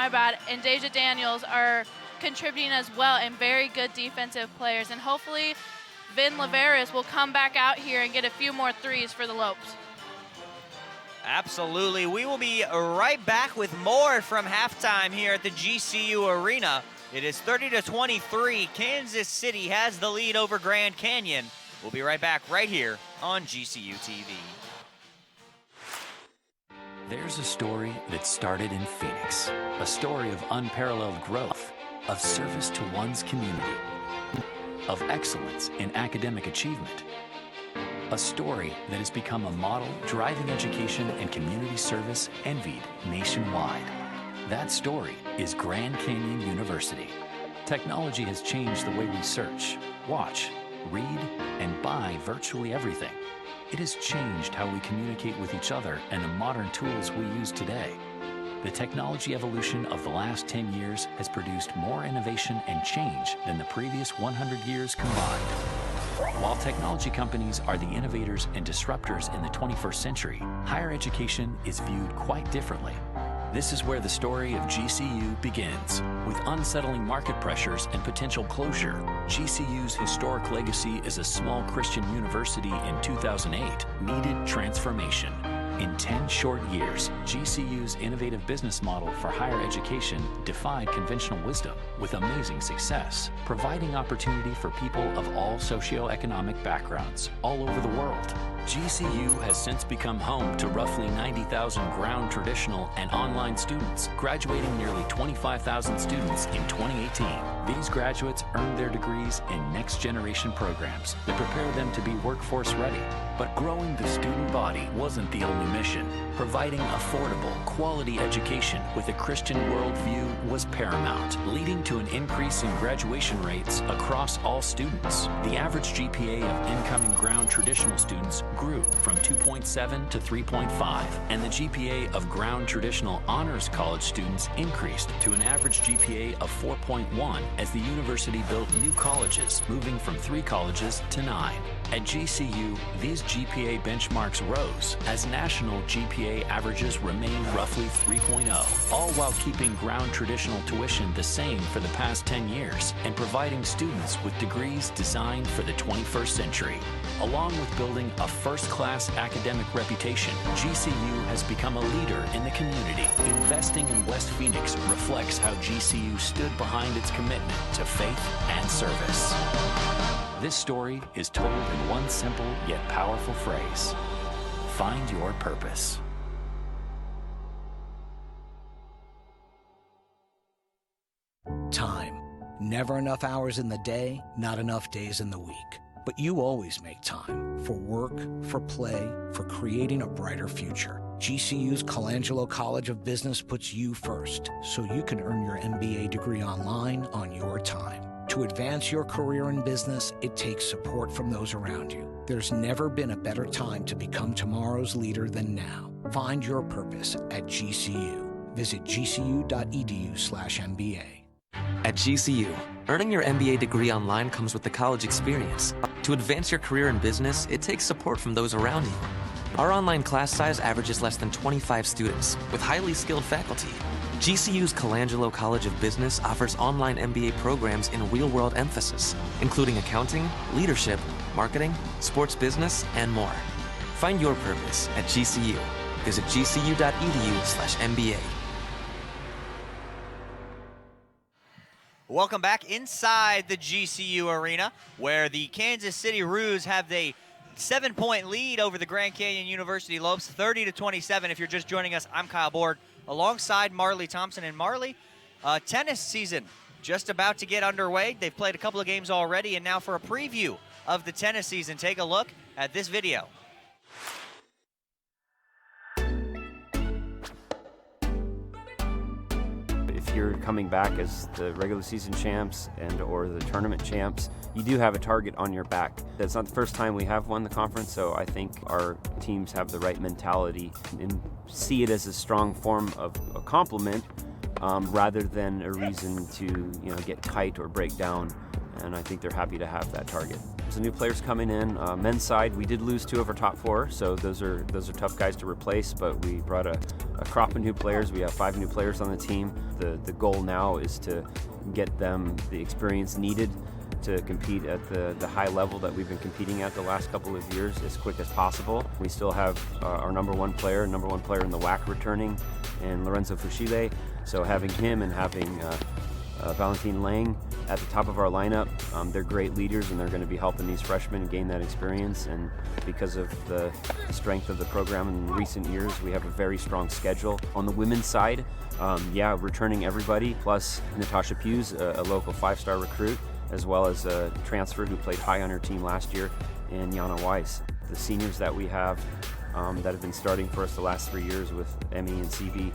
and Deja Daniels are contributing as well, and very good defensive players. And hopefully Vin Laveris will come back out here and get a few more threes for the Lopes. Absolutely. We will be right back with more from halftime here at the GCU Arena. It is 30-23. Kansas City has the lead over Grand Canyon. We'll be right back right here on GCU TV. There's a story that started in Phoenix, a story of unparalleled growth, of service to one's community, of excellence in academic achievement. A story that has become a model driving education and community service envied nationwide. That story is Grand Canyon University. Technology has changed the way we search, watch, read, and buy virtually everything. It has changed how we communicate with each other and the modern tools we use today. The technology evolution of the last 10 years has produced more innovation and change than the previous 100 years combined. While technology companies are the innovators and disruptors in the 21st century, higher education is viewed quite differently. This is where the story of GCU begins. With unsettling market pressures and potential closure, GCU's historic legacy as a small Christian university in 2008 needed transformation. In 10 short years, GCU's innovative business model for higher education defied conventional wisdom with amazing success, providing opportunity for people of all socioeconomic backgrounds all over the world. GCU has since become home to roughly 90,000 ground traditional and online students, graduating nearly 25,000 students in 2018. These graduates earned their degrees in next-generation programs that prepare them to be workforce ready. But growing the student body wasn't the only mission. Providing affordable, quality education with a Christian worldview was paramount, leading to an increase in graduation rates across all students. The average GPA of incoming ground traditional students grew from 2.7 to 3.5, and the GPA of ground traditional honors college students increased to an average GPA of 4.1 as the university built new colleges, moving from 3 colleges to 9. At GCU, these GPA benchmarks rose as national GPA averages remained roughly 3.0, all while keeping ground traditional tuition the same for the past 10 years and providing students with degrees designed for the 21st century. Along with building a first-class academic reputation, GCU has become a leader in the community. Investing in West Phoenix reflects how GCU stood behind its commitment to faith and service. This story is told in one simple yet powerful phrase: find your purpose. Time. Never enough hours in the day, not enough days in the week. But you always make time for work, for play, for creating a brighter future. GCU's Colangelo College of Business puts you first, so you can earn your MBA degree online on your time. To advance your career in business, it takes support from those around you. There's never been a better time to become tomorrow's leader than now. Find your purpose at GCU. Visit gcu.edu/MBA. At GCU, earning your MBA degree online comes with the college experience. To advance your career in business, it takes support from those around you. Our online class size averages less than 25 students, with highly skilled faculty. GCU's Colangelo College of Business offers online MBA programs in real-world emphasis, including accounting, leadership, marketing, sports business, and more. Find your purpose at GCU. Visit gcu.edu/MBA. Welcome back inside the GCU Arena, where the Kansas City Roos have the 7-point lead over the Grand Canyon University Lopes, 30-27. If you're just joining us, I'm Kyle Borg, alongside Marley Thompson. And Marley, tennis season just about to get underway. They've played a couple of games already, and now for a preview of the tennis season, take a look at this video. If you're coming back as the regular season champs or the tournament champs, you do have a target on your back. That's not the first time we have won the conference, so I think our teams have the right mentality and see it as a strong form of a compliment rather than a reason to get tight or break down. And I think they're happy to have that target. So new players coming in. Men's side, we did lose 2 of our top 4, so those are tough guys to replace. But we brought a crop of new players. We have 5 new players on the team. The goal now is to get them the experience needed to compete at the high level that we've been competing at the last couple of years as quick as possible. We still have our number one player in the WAC returning, and Lorenzo Fushile. So having him and having Valentin Lang at the top of our lineup, they're great leaders, and they're going to be helping these freshmen gain that experience. And because of the strength of the program in recent years, we have a very strong schedule. On the women's side, returning everybody, plus Natasha Hughes, a local 5-star recruit, as well as a transfer who played high on her team last year, and Yana Weiss. The seniors that we have that have been starting for us the last 3 years with Emmy and CV,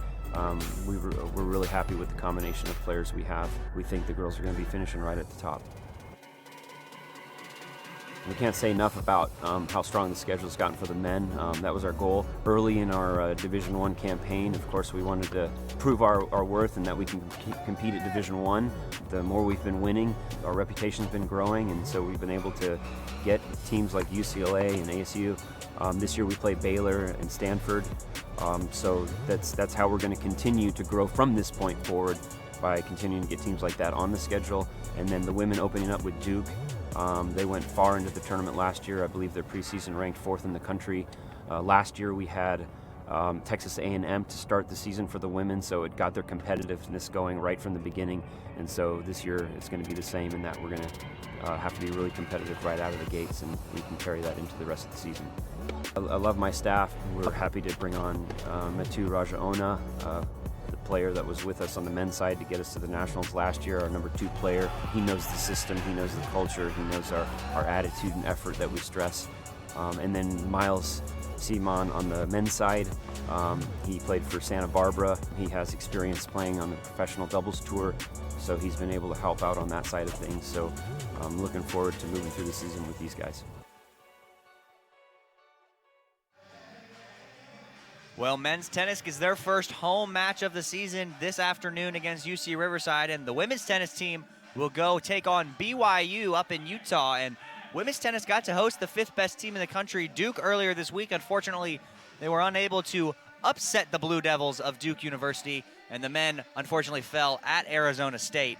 we're really happy with the combination of players we have. We think the girls are going to be finishing right at the top. We can't say enough about how strong the schedule's gotten for the men. That was our goal early in our Division I campaign. Of course, we wanted to prove our worth and that we can compete at Division I. The more we've been winning, our reputation's been growing, and so we've been able to get teams like UCLA and ASU. This year we play Baylor and Stanford. So that's how we're going to continue to grow from this point forward, by continuing to get teams like that on the schedule. And then the women opening up with Duke. They went far into the tournament last year. I believe they're preseason ranked 4th in the country. Last year we had Texas A&M to start the season for the women, so it got their competitiveness going right from the beginning. And so this year it's going to be the same, in that we're going to have to be really competitive right out of the gates, and we can carry that into the rest of the season. I love my staff. We're happy to bring on Matu Rajaona, the player that was with us on the men's side to get us to the Nationals last year, our number 2 player. He knows the system, he knows the culture, he knows our attitude and effort that we stress. And then Miles Simon on the men's side, he played for Santa Barbara. He has experience playing on the professional doubles tour, so he's been able to help out on that side of things. So I'm looking forward to moving through the season with these guys. Well, men's tennis is their first home match of the season this afternoon against UC Riverside, and the women's tennis team will go take on BYU up in Utah. And women's tennis got to host the 5th best team in the country, Duke, earlier this week. Unfortunately, they were unable to upset the Blue Devils of Duke University, and the men unfortunately fell at Arizona State.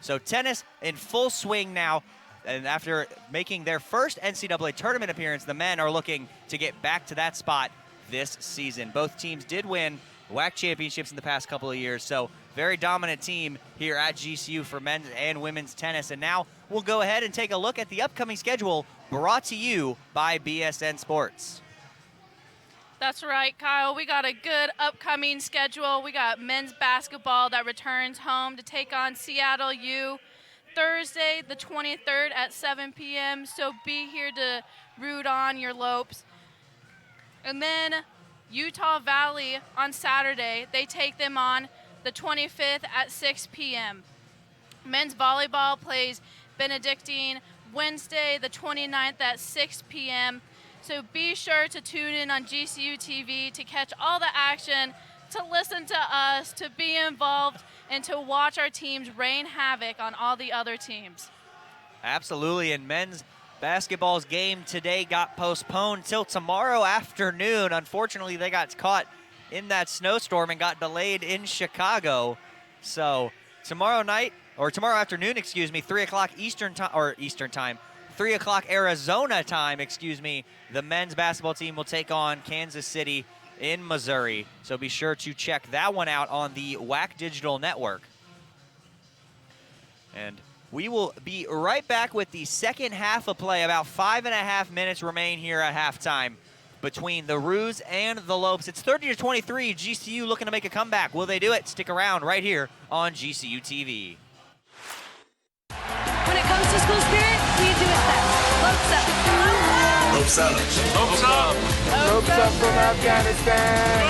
So tennis in full swing now, and after making their first NCAA tournament appearance, the men are looking to get back to that spot this season. Both teams did win WAC championships in the past couple of years, so very dominant team here at GCU for men's and women's tennis. And now we'll go ahead and take a look at the upcoming schedule, brought to you by BSN Sports. That's right, Kyle. We got a good upcoming schedule. We got men's basketball that returns home to take on Seattle U. Thursday, the 23rd at 7 p.m., so be here to root on your Lopes. And then Utah Valley on Saturday, they take them on the 25th at 6 p.m. Men's volleyball plays Benedictine Wednesday, the 29th at 6 p.m., so be sure to tune in on GCU TV to catch all the action, to listen to us, to be involved, and to watch our teams rain havoc on all the other teams. Absolutely, and men's basketball's game today got postponed till tomorrow afternoon. Unfortunately, they got caught in that snowstorm and got delayed in Chicago. So tomorrow afternoon, 3 o'clock Eastern time, 3 o'clock Arizona time, the men's basketball team will take on Kansas City in Missouri. So be sure to check that one out on the WAC Digital Network. And we will be right back with the second half of play. About 5.5 minutes remain here at halftime between the Roos and the Lopes. It's 30-23, GCU looking to make a comeback. Will they do it? Stick around right here on GCU TV. When it comes to school spirit, we do it best. Lopes up. Lopes up. Lopes up. Lopes up from Afghanistan.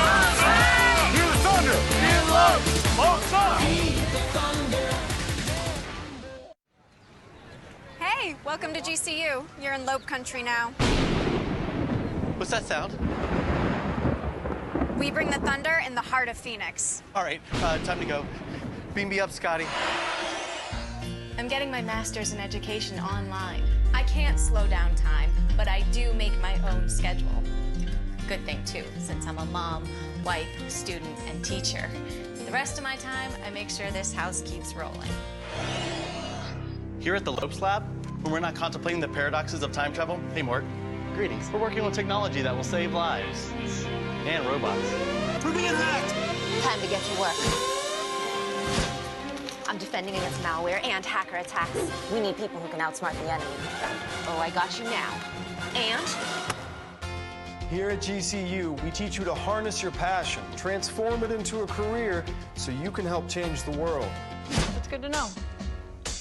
Hear the thunder. Hear the Lopes. Lopes up. Hey, welcome to GCU. You're in Lope country now. What's that sound? We bring the thunder in the heart of Phoenix. All right, time to go. Beam me up, Scotty. I'm getting my master's in education online. I can't slow down time, but I do make my own schedule. Good thing, too, since I'm a mom, wife, student, and teacher. The rest of my time, I make sure this house keeps rolling. Here at the Lopes Lab, when we're not contemplating the paradoxes of time travel, hey, Mort, greetings. We're working on technology that will save lives. And robots. We're being hacked! Time to get to work. I'm defending against malware and hacker attacks. We need people who can outsmart the enemy. Oh, I got you now. And? Here at GCU, we teach you to harness your passion, transform it into a career so you can help change the world. That's good to know.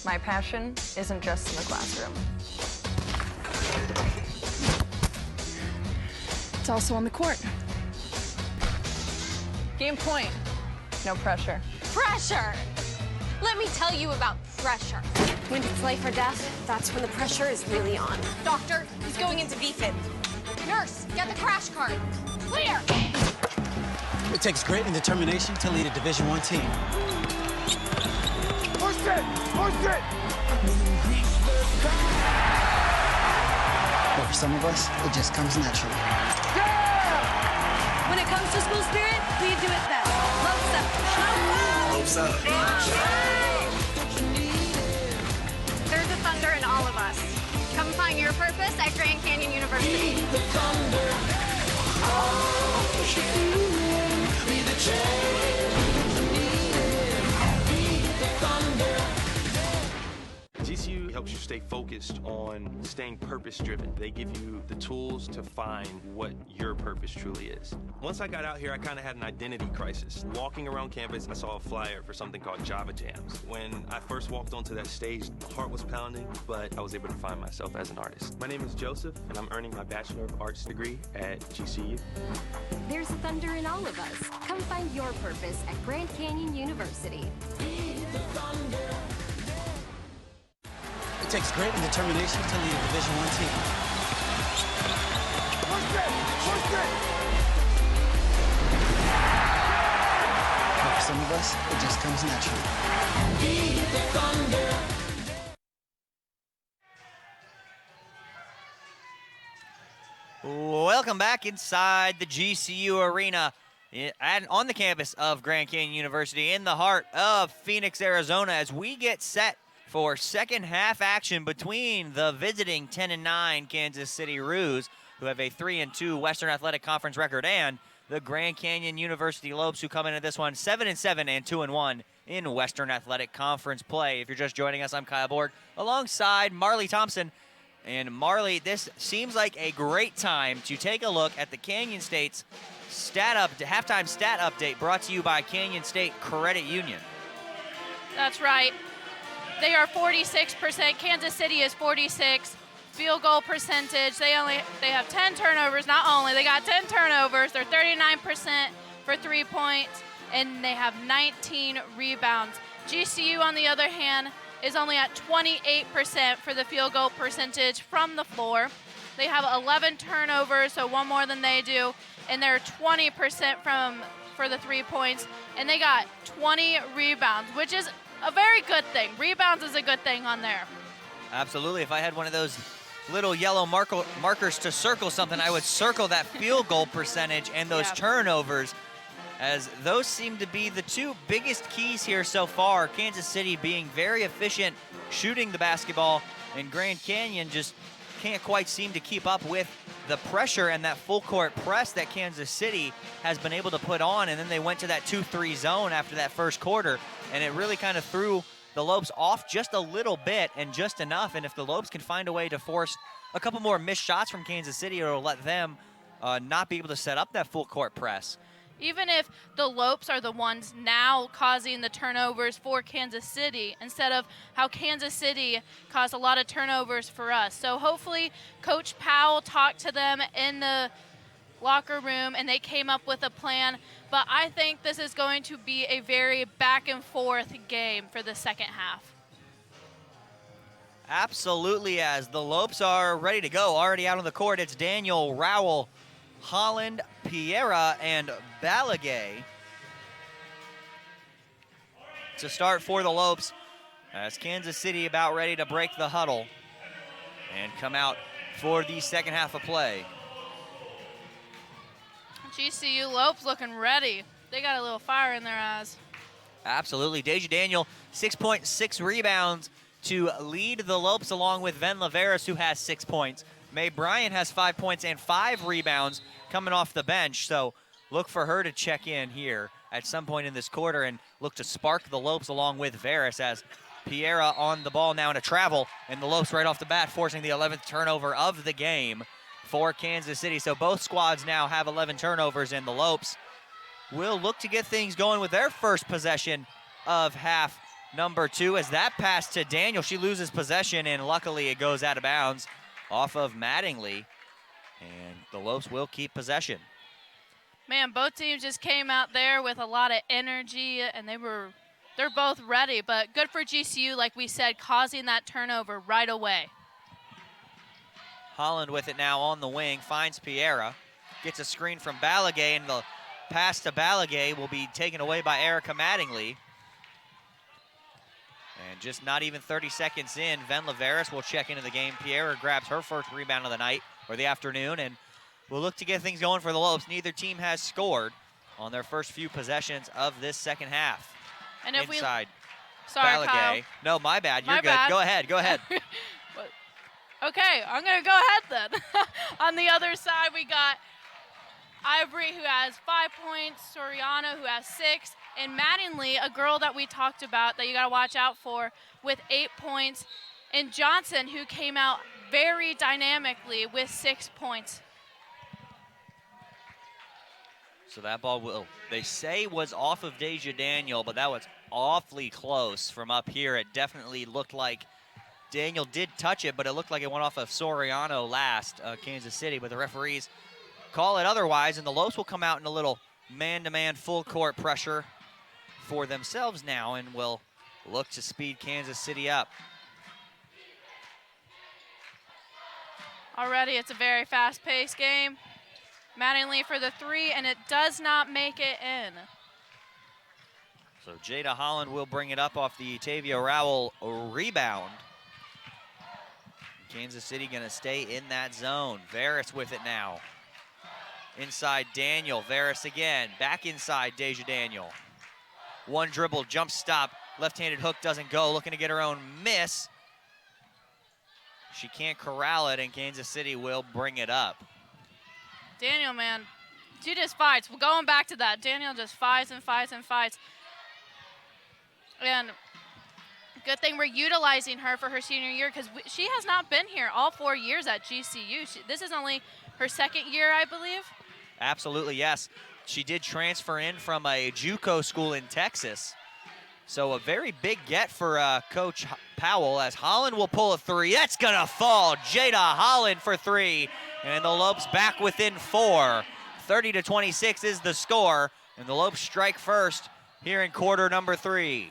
My passion isn't just in the classroom. It's also on the court. Game point. No pressure. Pressure! Let me tell you about pressure. When it's life or death, that's when the pressure is really on. Doctor, he's going into VFib. Nurse, get the crash cart. Clear! It takes grit and determination to lead a Division I team. Push it! Push it! But for some of us, it just comes naturally. When it comes to school spirit, we do it best. Lopes up. Lopes up. There's a thunder in all of us. Come find your purpose at Grand Canyon University. GCU helps you stay focused on staying purpose-driven. They give you the tools to find what your purpose truly is. Once I got out here, I kind of had an identity crisis. Walking around campus, I saw a flyer for something called Java Jams. When I first walked onto that stage, my heart was pounding, but I was able to find myself as an artist. My name is Joseph, and I'm earning my Bachelor of Arts degree at GCU. There's thunder in all of us. Come find your purpose at Grand Canyon University. It takes grit and determination to lead a Division I team. Push it! Push it! But for some of us, it just comes naturally. Welcome back inside the GCU Arena on the campus of Grand Canyon University in the heart of Phoenix, Arizona, as we get set for second half action between the visiting 10-9 Kansas City Roos, who have a 3-2 Western Athletic Conference record, and the Grand Canyon University Lopes, who come into this one 7-7 and 2-1 in Western Athletic Conference play. If you're just joining us, I'm Kyle Borg, alongside Marley Thompson. And Marley, this seems like a great time to take a look at the Canyon State's halftime stat update, brought to you by Canyon State Credit Union. That's right. they are 46%. Kansas City is 46. Field goal percentage, they have 10 turnovers. Not only, they got 10 turnovers. They're 39% for 3 points, and they have 19 rebounds. GCU, on the other hand, is only at 28% for the field goal percentage from the floor. They have 11 turnovers, so one more than they do, and they're 20% for the 3 points, and they got 20 rebounds, which is a very good thing. Rebounds is a good thing on there. Absolutely. If I had one of those little yellow markers to circle something, I would circle that field goal percentage and those turnovers, as those seem to be the two biggest keys here so far. Kansas City being very efficient shooting the basketball, and Grand Canyon just can't quite seem to keep up with the pressure and that full court press that Kansas City has been able to put on. And then they went to that 2-3 zone after that first quarter, and it really kind of threw the Lopes off just a little bit and just enough. And if the Lopes can find a way to force a couple more missed shots from Kansas City, it'll let them not be able to set up that full court press. Even if the Lopes are the ones now causing the turnovers for Kansas City, instead of how Kansas City caused a lot of turnovers for us. So hopefully Coach Powell talked to them in the locker room and they came up with a plan. But I think this is going to be a very back and forth game for the second half. Absolutely, as the Lopes are ready to go. Already out on the court, it's Daniel, Rowell, Holland, Piera, and Balagay to start for the Lopes, as Kansas City about ready to break the huddle and come out for the second half of play. GCU Lopes looking ready. They got a little fire in their eyes. Absolutely. Deja Daniel, 6.6 rebounds to lead the Lopes, along with Ven Laveras, who has 6 points. Mae Bryant has 5 points and 5 rebounds coming off the bench. So look for her to check in here at some point in this quarter and look to spark the Lopes along with Veras, as Piera on the ball now in a travel, and the Lopes right off the bat forcing the 11th turnover of the game for Kansas City. So both squads now have 11 turnovers, and the Lopes will look to get things going with their first possession of half number 2. As that pass to Daniel, she loses possession, and luckily it goes out of bounds off of Mattingly, and the Lopes will keep possession. Man, both teams just came out there with a lot of energy, and they're both ready, but good for GCU, like we said, causing that turnover right away. Holland with it now on the wing, finds Piera, gets a screen from Balagay, and the pass to Balagay will be taken away by Erika Mattingly. And just not even 30 seconds in, Ven Laveras will check into the game. Piera grabs her first rebound of the night, or the afternoon, and we'll look to get things going for the Lopes. Neither team has scored on their first few possessions of this second half. And if inside Sorry, Balagay. Kyle. No, my bad. You're My good. bad. Go ahead. Go ahead. Okay, I'm going to go ahead then. On the other side, we got Ivory, who has 5 points, Soriano, who has 6, and Mattingly, a girl that we talked about that you got to watch out for, with 8 points, and Johnson, who came out very dynamically with 6 points. So that ball will, they say, was off of Deja Daniel, but that was awfully close from up here. It definitely looked like Daniel did touch it, but it looked like it went off of Soriano last, Kansas City, but the referees call it otherwise, and the Lopes will come out in a little man-to-man full court pressure for themselves now, and will look to speed Kansas City up. Already, it's a very fast-paced game. Mattingly for the 3, and it does not make it in. So Jada Holland will bring it up off the Tavia Rowell rebound. Kansas City gonna stay in that zone. Veras with it now. Inside Daniel, Veras again. Back inside Deja Daniel. One dribble, jump stop. Left-handed hook doesn't go, looking to get her own miss. She can't corral it, and Kansas City will bring it up. Daniel, man, she just fights. We're going back to that. Daniel just fights and fights and fights. And good thing we're utilizing her for her senior year, because she has not been here all 4 years at GCU. This is only her second year, I believe. Absolutely, yes. She did transfer in from a JUCO school in Texas So a very big get for Coach Powell as Holland will pull a three. That's gonna fall. Jada Holland for three. And the Lopes back within 4. 30-26 is the score. And the Lopes strike first here in quarter number 3.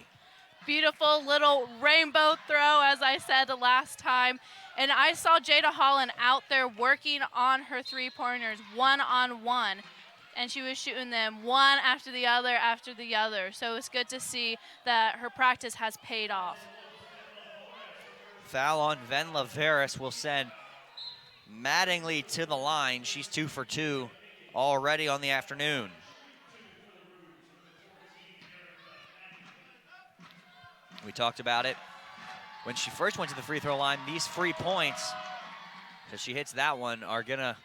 Beautiful little rainbow throw, as I said the last time. And I saw Jada Holland out there working on her three-pointers one-on-one. And she was shooting them one after the other after the other. So it's good to see that her practice has paid off. Foul on Venla Veras will send Mattingly to the line. She's 2 for 2 already on the afternoon. We talked about it when she first went to the free throw line. These free points, as she hits that one, are gonna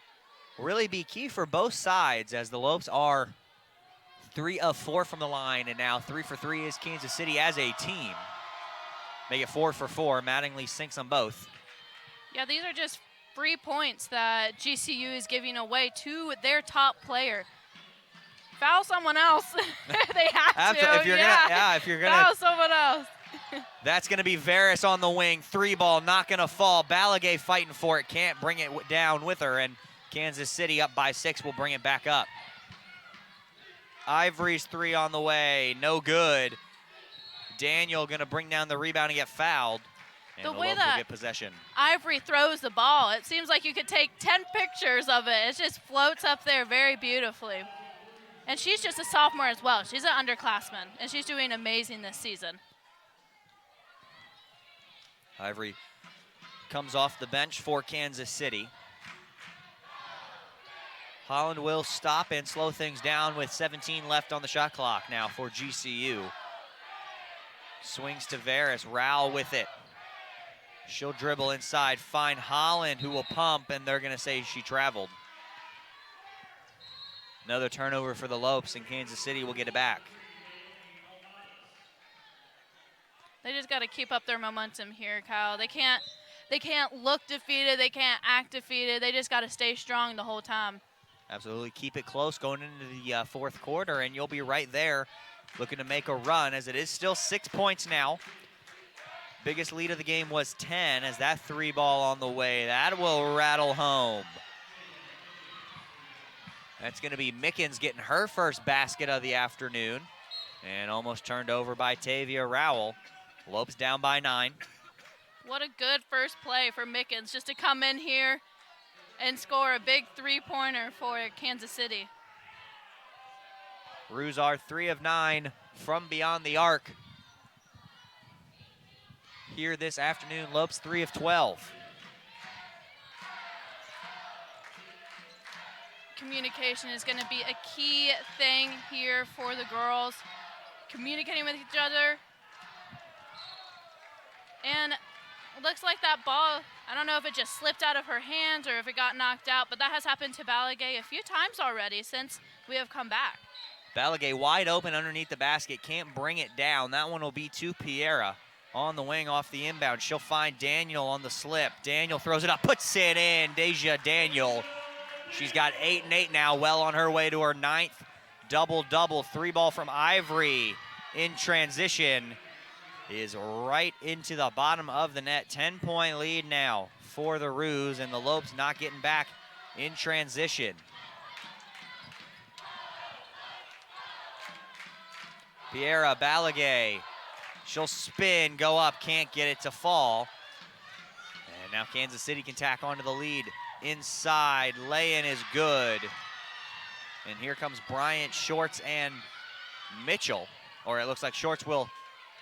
really be key for both sides, as the Lopes are 3 of 4 from the line, and now 3 for 3 is Kansas City as a team. Make it 4 for 4. Mattingly sinks them both. Yeah, these are just free points that GCU is giving away to their top player. Foul someone else. They have to. If you're gonna foul someone else. That's gonna be Veras on the wing. 3 ball, not gonna fall. Balagay fighting for it, can't bring it down with her, and Kansas City up by 6 will bring it back up. Ivory's 3 on the way, no good. Daniel gonna bring down the rebound and get fouled. And the way Lopes will get possession. Ivory throws the ball, it seems like you could take 10 pictures of it. It just floats up there very beautifully. And she's just a sophomore as well. She's an underclassman, and she's doing amazing this season. Ivory comes off the bench for Kansas City. Holland will stop and slow things down with 17 left on the shot clock now for GCU. Swings to Veras, Rao with it. She'll dribble inside, find Holland, who will pump, and they're gonna say she traveled. Another turnover for the Lopes, and Kansas City will get it back. They just got to keep up their momentum here, Kyle. They can't look defeated. They can't act defeated. They just got to stay strong the whole time. Absolutely, keep it close going into the fourth quarter, and you'll be right there looking to make a run, as it is still 6 points now. Biggest lead of the game was 10, as that 3 ball on the way. That will rattle home. That's going to be Mickens getting her first basket of the afternoon, and almost turned over by Tavia Rowell. Lopes down by 9. What a good first play for Mickens, just to come in here and score a big 3-pointer for Kansas City. Roos are 3 of 9 from beyond the arc here this afternoon. Lopes 3 of 12. Communication is going to be a key thing here for the girls. Communicating with each other. And it looks like that ball, I don't know if it just slipped out of her hands or if it got knocked out, but that has happened to Balagay a few times already since we have come back. Balagay wide open underneath the basket, can't bring it down. That one will be to Piera on the wing off the inbound. She'll find Daniel on the slip. Daniel throws it up, puts it in. Deja Daniel. She's got 8 and 8 now, well on her way to her 9th double-double. 3 ball from Ivory in transition is right into the bottom of the net. 10-point lead now for the Roos, and the Lopes not getting back in transition. Piera Balagay, she'll spin, go up, can't get it to fall. And now Kansas City can tack onto the lead. Inside, lay-in is good. And here comes Bryant, Shorts, and Mitchell. Or it looks like Shorts will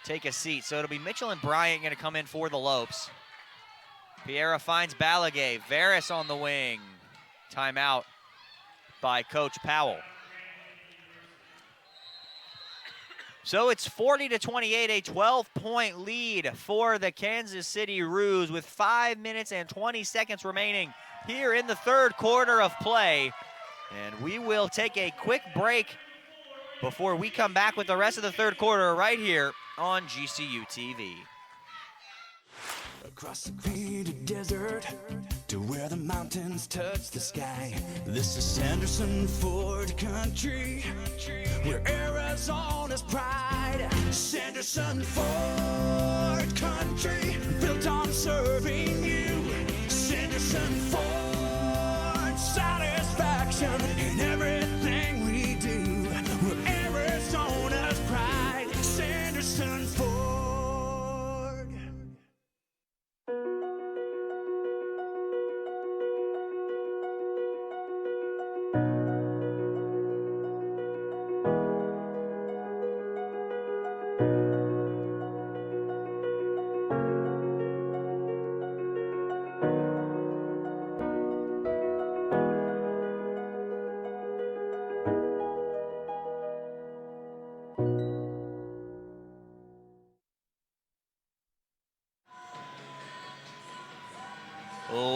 take a seat. So it'll be Mitchell and Bryant going to come in for the Lopes. Piera finds Balagay. Veras on the wing. Timeout by Coach Powell. So it's 40-28, a 12-point lead for the Kansas City Roos with 5 minutes and 20 seconds remaining here in the third quarter of play. And we will take a quick break before we come back with the rest of the third quarter right here on GCU TV. Across the great desert, to where the mountains touch the sky. This is Sanderson Ford country, where Arizona's pride. Sanderson Ford country, built on serving you. Sanderson Ford, satisfaction in everything we do. We're Arizona's pride. Sanderson Ford.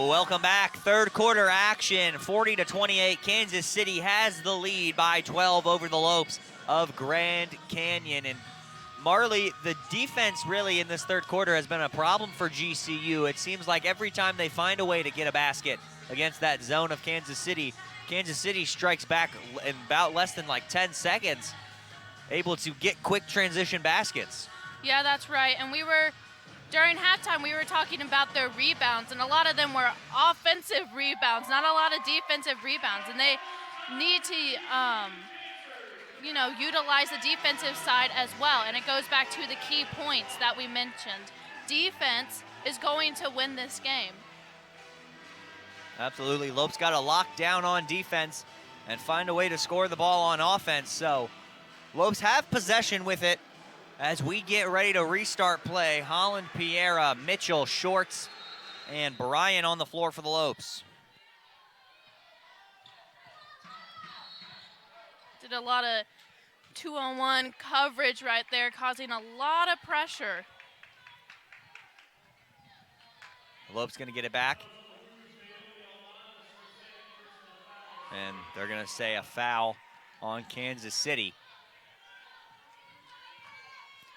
Welcome back. Third quarter action, 40-28. Kansas City has the lead by 12 over the Lopes of Grand Canyon. And Marley, the defense really in this third quarter has been a problem for GCU. It seems like every time they find a way to get a basket against that zone of Kansas City strikes back in about less than like 10 seconds, able to get quick transition baskets. Yeah, that's right. And during halftime, we were talking about their rebounds, and a lot of them were offensive rebounds, not a lot of defensive rebounds. And they need to, utilize the defensive side as well. And it goes back to the key points that we mentioned. Defense is going to win this game. Absolutely. Lopes got to lock down on defense and find a way to score the ball on offense. So Lopes have possession with it. As we get ready to restart play, Holland, Piera, Mitchell, Shorts, and Bryan on the floor for the Lopes. Did a lot of 2-on-1 coverage right there, causing a lot of pressure. Lopes going to get it back. And they're going to say a foul on Kansas City.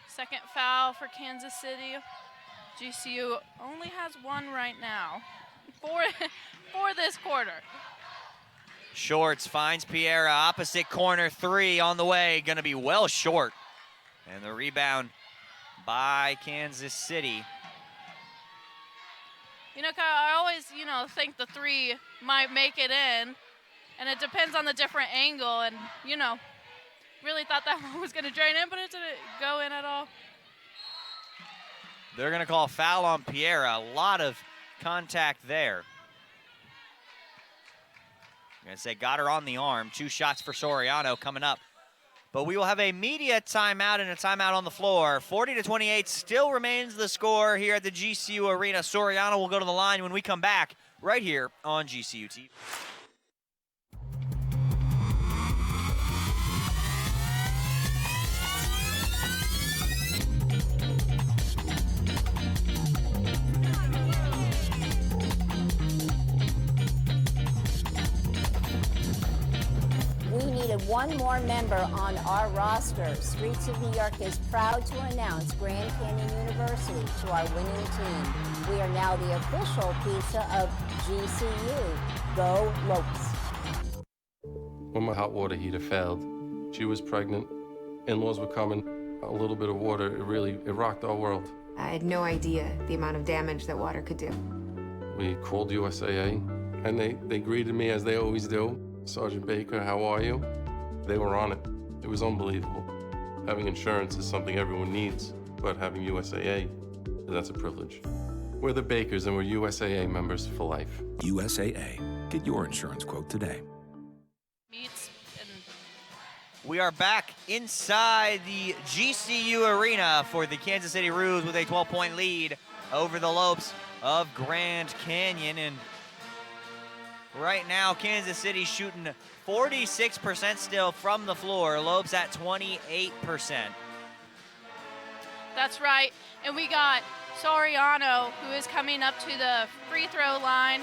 Second foul for Kansas City. GCU only has one right now for this quarter. Shorts finds Piera, opposite corner, three on the way, gonna be well short. And the rebound by Kansas City. Kyle, I always, think the three might make it in, and it depends on the different angle, and, really thought that one was going to drain in, but it didn't go in at all. They're going to call a foul on Piera. A lot of contact there. I'm going to say got her on the arm. 2 shots for Soriano coming up. But we will have a media timeout and a timeout on the floor. 40-28 still remains the score here at the GCU Arena. Soriano will go to the line when we come back right here on GCU TV. We needed one more member on our roster. Streets of New York is proud to announce Grand Canyon University to our winning team. We are now the official pizza of GCU. Go Lopes. When my hot water heater failed, she was pregnant, in-laws were coming, a little bit of water, it rocked our world. I had no idea the amount of damage that water could do. We called USAA, and they greeted me as they always do. Sergeant Baker, how are you? They were on it. It was unbelievable. Having insurance is something everyone needs, but having USAA, that's a privilege. We're the Bakers, and we're USAA members for life. USAA. Get your insurance quote today. We are back inside the GCU Arena for the Kansas City Roos with a 12-point lead over the Lopes of Grand Canyon. And right now, Kansas City shooting 46% still from the floor. Lopes at 28%. That's right. And we got Soriano, who is coming up to the free throw line,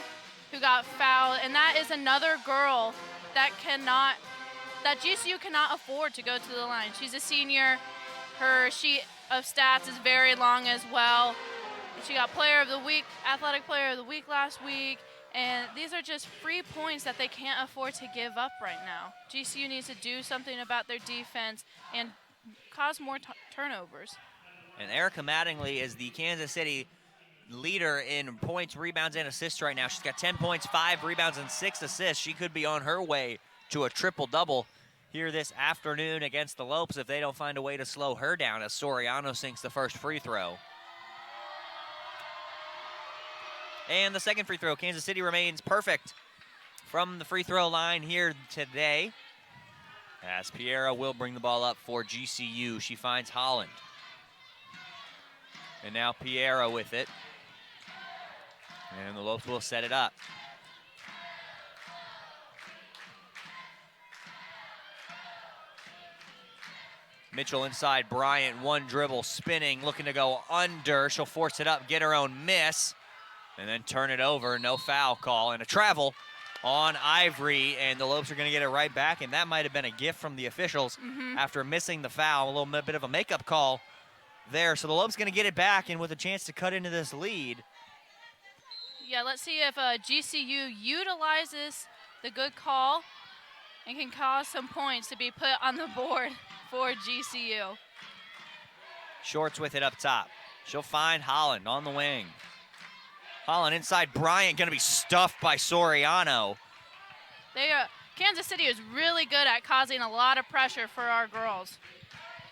who got fouled. And that is another girl that GCU cannot afford to go to the line. She's a senior. Her sheet of stats is very long as well. She got Player of the Week, Athletic Player of the Week last week, And these are just free points that they can't afford to give up right now. GCU needs to do something about their defense and cause more turnovers. And Erika Mattingly is the Kansas City leader in points, rebounds, and assists right now. She's got 10 points, 5 rebounds, and 6 assists. She could be on her way to a triple-double here this afternoon against the Lopes if they don't find a way to slow her down as Soriano sinks the first free throw. And the second free throw, Kansas City remains perfect from the free throw line here today. As Piera will bring the ball up for GCU. She finds Holland. And now Piera with it. And the Lopes will set it up. Mitchell inside Bryant, one dribble, spinning, looking to go under. She'll force it up, get her own miss. And then turn it over, no foul call, and a travel on Ivory, and the Lopes are going to get it right back, and that might have been a gift from the officials after missing the foul, a little bit of a makeup call there. So the Lopes going to get it back, and with a chance to cut into this lead. Yeah, let's see if GCU utilizes the good call and can cause some points to be put on the board for GCU. Shorts with it up top. She'll find Holland on the wing. Holland inside Bryant, going to be stuffed by Soriano. Kansas City is really good at causing a lot of pressure for our girls.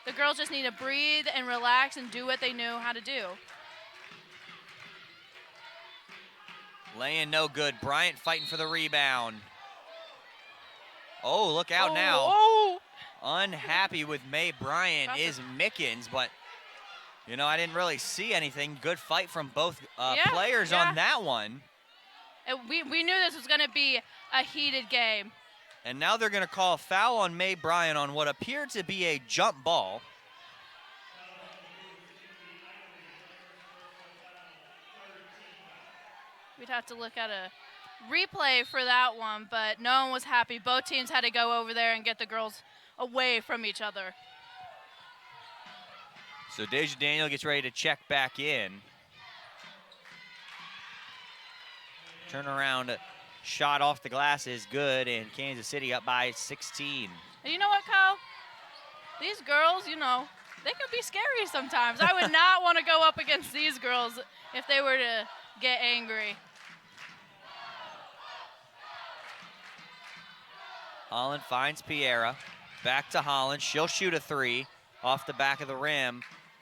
The girls just need to breathe and relax and do what they know how to do. Laying no good. Bryant fighting for the rebound. Oh, look out now. Oh. Unhappy with May Bryant is Mickens, but you know, I didn't really see anything. Good fight from both players on that one. And we knew this was going to be a heated game. And now they're going to call a foul on May Bryant on what appeared to be a jump ball. We'd have to look at a replay for that one, but no one was happy. Both teams had to go over there and get the girls away from each other. So Deja Daniel gets ready to check back in. Turnaround shot off the glass is good, and Kansas City up by 16. And you know what, Kyle? These girls, you know, they can be scary sometimes. I would not want to go up against these girls if they were to get angry. Holland finds Piera. Back to Holland. She'll shoot a three off the back of the rim.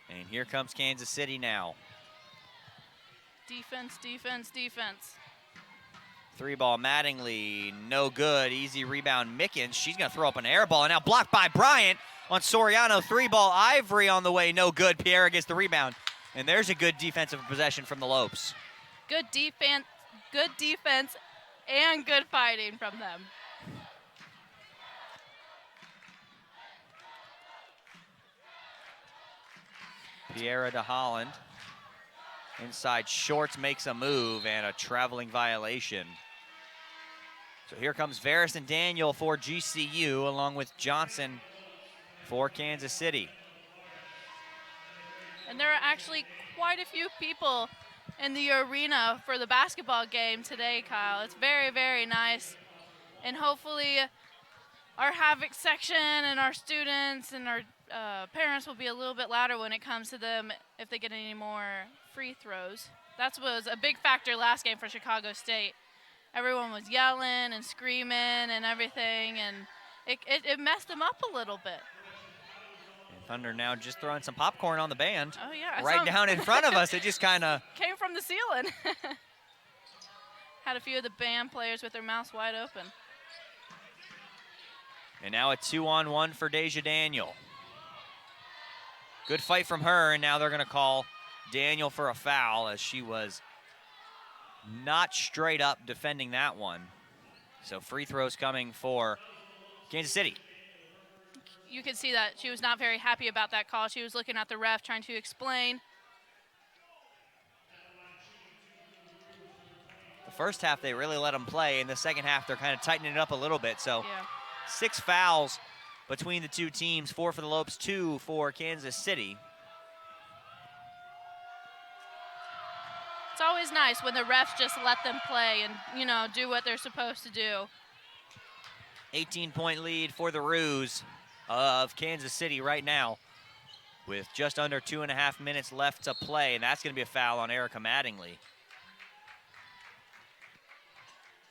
And here comes Kansas City now. Defense, defense, defense. Three ball Mattingly, no good. Easy rebound Mickens. She's going to throw up an air ball. And now blocked by Bryant on Soriano. Three ball Ivory on the way, no good. Piera gets the rebound. And there's a good defensive possession from the Lopes. Good defense and good fighting from them. Piera to Holland. Inside Shorts makes a move and a traveling violation. So here comes Varys and Daniel for GCU along with Johnson for Kansas City. And there are actually quite a few people in the arena for the basketball game today, Kyle. It's very, very nice. And hopefully our Havoc section and our students and our parents will be a little bit louder when it comes to them if they get any more free throws. That was a big factor last game for Chicago State. Everyone was yelling and screaming and everything, and it messed them up a little bit. And Thunder now just throwing some popcorn on the band. Oh, yeah. Right down in front of us. It just kind of came from the ceiling. Had a few of the band players with their mouths wide open. And now a 2-on-1 for Deja Daniel. Good fight from her, and now they're going to call Daniel for a foul as she was not straight up defending that one. So free throws coming for Kansas City. You could see that she was not very happy about that call. She was looking at the ref trying to explain. The first half they really let them play. In the second half they're kind of tightening it up a little bit. So yeah. 6 fouls between the two teams, 4 for the Lopes, 2 for Kansas City. It's always is nice when the refs just let them play and, you know, do what they're supposed to do. 18-point lead for the Roos of Kansas City right now with just under 2.5 minutes left to play, and that's going to be a foul on Erika Mattingly.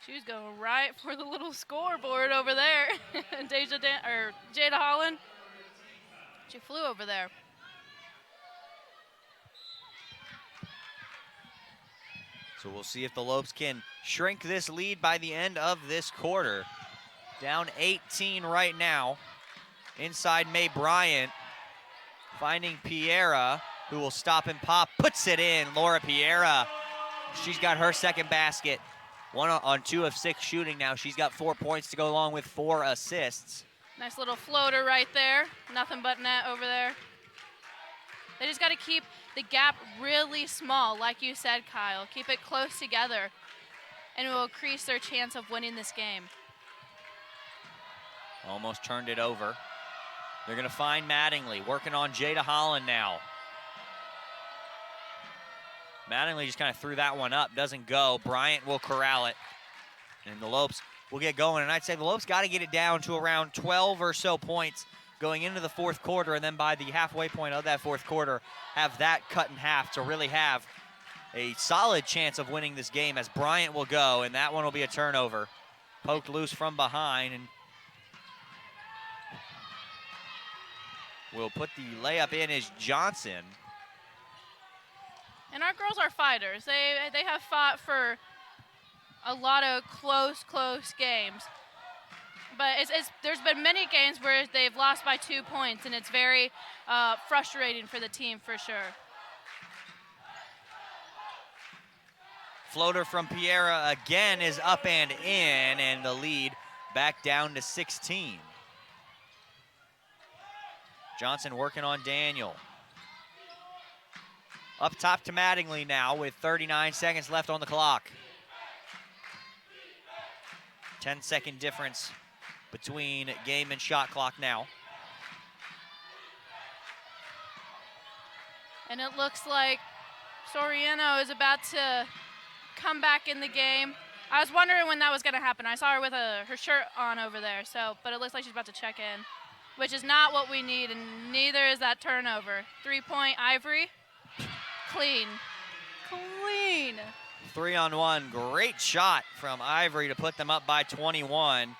She was going right for the little scoreboard over there. Jada Holland, she flew over there. So we'll see if the Lopes can shrink this lead by the end of this quarter. Down 18 right now. Inside May Bryant, finding Piera, who will stop and pop, puts it in. Laura Piera, she's got her second basket. 1 on 2 of 6 shooting now. She's got 4 points to go along with 4 assists. Nice little floater right there. Nothing but net over there. They just got to keep the gap really small, like you said, Kyle. Keep it close together, and it will increase their chance of winning this game. Almost turned it over. They're going to find Mattingly, working on Jada Holland now. Mattingly just kind of threw that one up, doesn't go. Bryant will corral it, and the Lopes will get going. And I'd say the Lopes got to get it down to around 12 or so points going into the fourth quarter, and then by the halfway point of that fourth quarter, have that cut in half to really have a solid chance of winning this game, as Bryant will go, and that one will be a turnover. Poked loose from behind, and will put the layup in is Johnson. And our girls are fighters. They have fought for a lot of close games. But there's been many games where they've lost by 2 points, and it's very frustrating for the team for sure. Floater from Piera again is up and in, and the lead back down to 16. Johnson working on Daniel. Up top to Mattingly now with 39 seconds left on the clock. 10-second difference between game and shot clock now. And it looks like Soriano is about to come back in the game. I was wondering when that was going to happen. I saw her with her shirt on over there, but it looks like she's about to check in, which is not what we need, and neither is that turnover. 3-point Ivory. Clean. 3-on-1, great shot from Ivory to put them up by 21.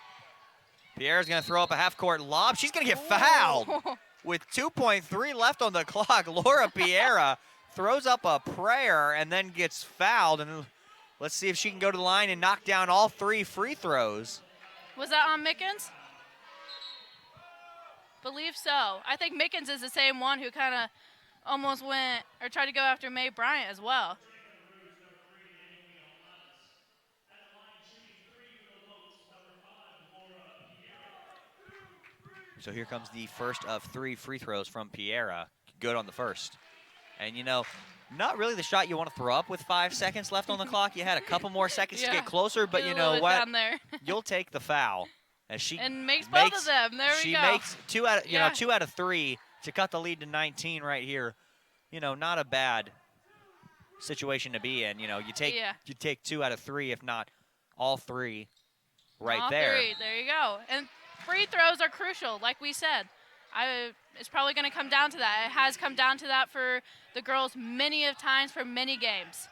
Pierre's gonna throw up a half-court lob. She's gonna get fouled with 2.3 left on the clock. Laura Piera throws up a prayer and then gets fouled. And let's see if she can go to the line and knock down all 3 free throws. Was that on Mickens? Believe so. I think Mickens is the same one who kind of almost went or tried to go after May Bryant as well. So here comes the first of 3 free throws from Piera. Good on the first. And, you know, not really the shot you want to throw up with 5 seconds left on the clock. You had a couple more seconds to get closer, but you know what? You'll take the foul. As she makes both of them. There we go. She makes 2 out of 3 to cut the lead to 19 right here. You know, not a bad situation to be in. You know, you take 2 out of 3, if not all 3 right there. All 3, there you go. And free throws are crucial, like we said. It's probably going to come down to that. It has come down to that for the girls many of times for many games.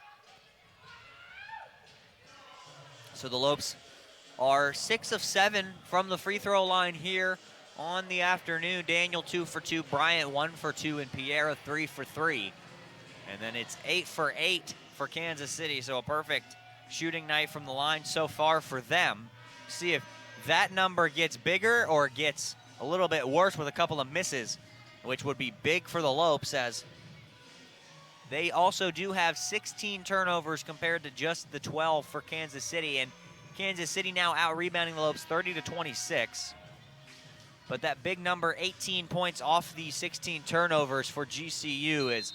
So the Lopes are 6 of 7 from the free throw line here on the afternoon. Daniel 2 for 2, Bryant 1 for 2, and Piera 3 for 3. And then it's 8 for 8 for Kansas City. So a perfect shooting night from the line so far for them. See if that number gets bigger or gets a little bit worse with a couple of misses, which would be big for the Lopes, as they also do have 16 turnovers compared to just the 12 for Kansas City. And Kansas City now out-rebounding the Lopes 30-26. But that big number, 18 points off the 16 turnovers for GCU, is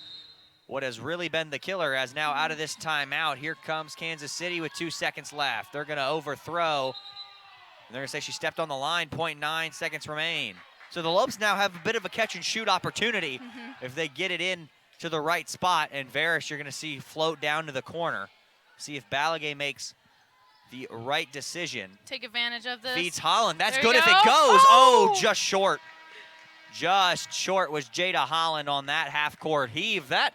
what has really been the killer, as now out of this timeout, here comes Kansas City with 2 seconds left. They're going to overthrow. They're going to say she stepped on the line, 0.9 seconds remain. So the Lopes now have a bit of a catch-and-shoot opportunity if they get it in to the right spot. And Varish, you're going to see float down to the corner. See if Balagay makes the right decision. Take advantage of this. Feeds Holland. That's There good you if go. it goes. Oh! Oh, just short. Just short was Jada Holland on that half-court heave. That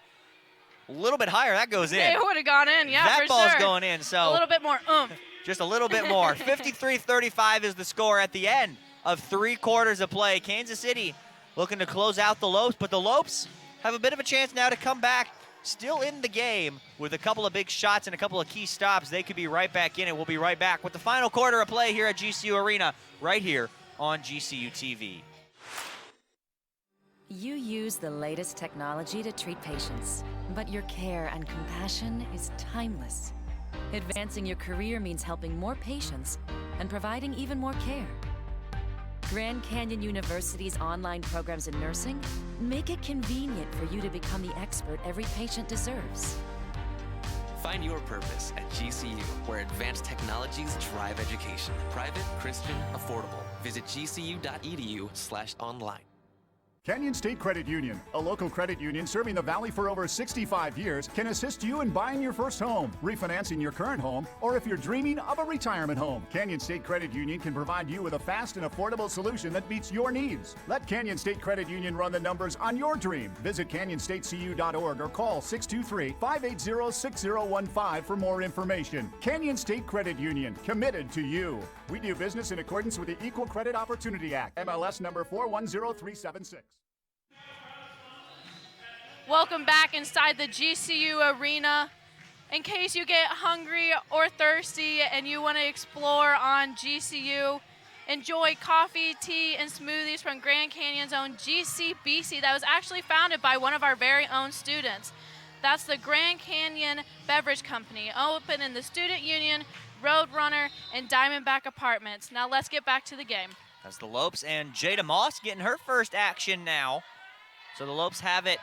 a little bit higher. That goes in. It would have gone in, yeah, that for ball's sure. going in. So a little bit more oomph. just a little bit more. 53-35 is the score at the end of 3 quarters of play. Kansas City looking to close out the Lopes, but the Lopes have a bit of a chance now to come back. Still in the game with a couple of big shots and a couple of key stops. They could be right back in it. We'll be right back with the final quarter of play here at GCU Arena, right here on GCU TV. You use the latest technology to treat patients, but your care and compassion is timeless. Advancing your career means helping more patients and providing even more care. Grand Canyon University's online programs in nursing make it convenient for you to become the expert every patient deserves. Find your purpose at GCU, where advanced technologies drive education. Private, Christian, affordable. Visit gcu.edu/online. Canyon State Credit Union, a local credit union serving the Valley for over 65 years, can assist you in buying your first home, refinancing your current home, or if you're dreaming of a retirement home. Canyon State Credit Union can provide you with a fast and affordable solution that meets your needs. Let Canyon State Credit Union run the numbers on your dream. Visit canyonstatecu.org or call 623-580-6015 for more information. Canyon State Credit Union, committed to you. We do business in accordance with the Equal Credit Opportunity Act, MLS number 410376. Welcome back inside the GCU Arena. In case you get hungry or thirsty and you want to explore on GCU, enjoy coffee, tea, and smoothies from Grand Canyon's own GCBC that was actually founded by one of our very own students. That's the Grand Canyon Beverage Company, open in the Student Union, Roadrunner, and Diamondback Apartments. Now let's get back to the game. That's the Lopes and Jada Moss getting her first action now. So the Lopes have it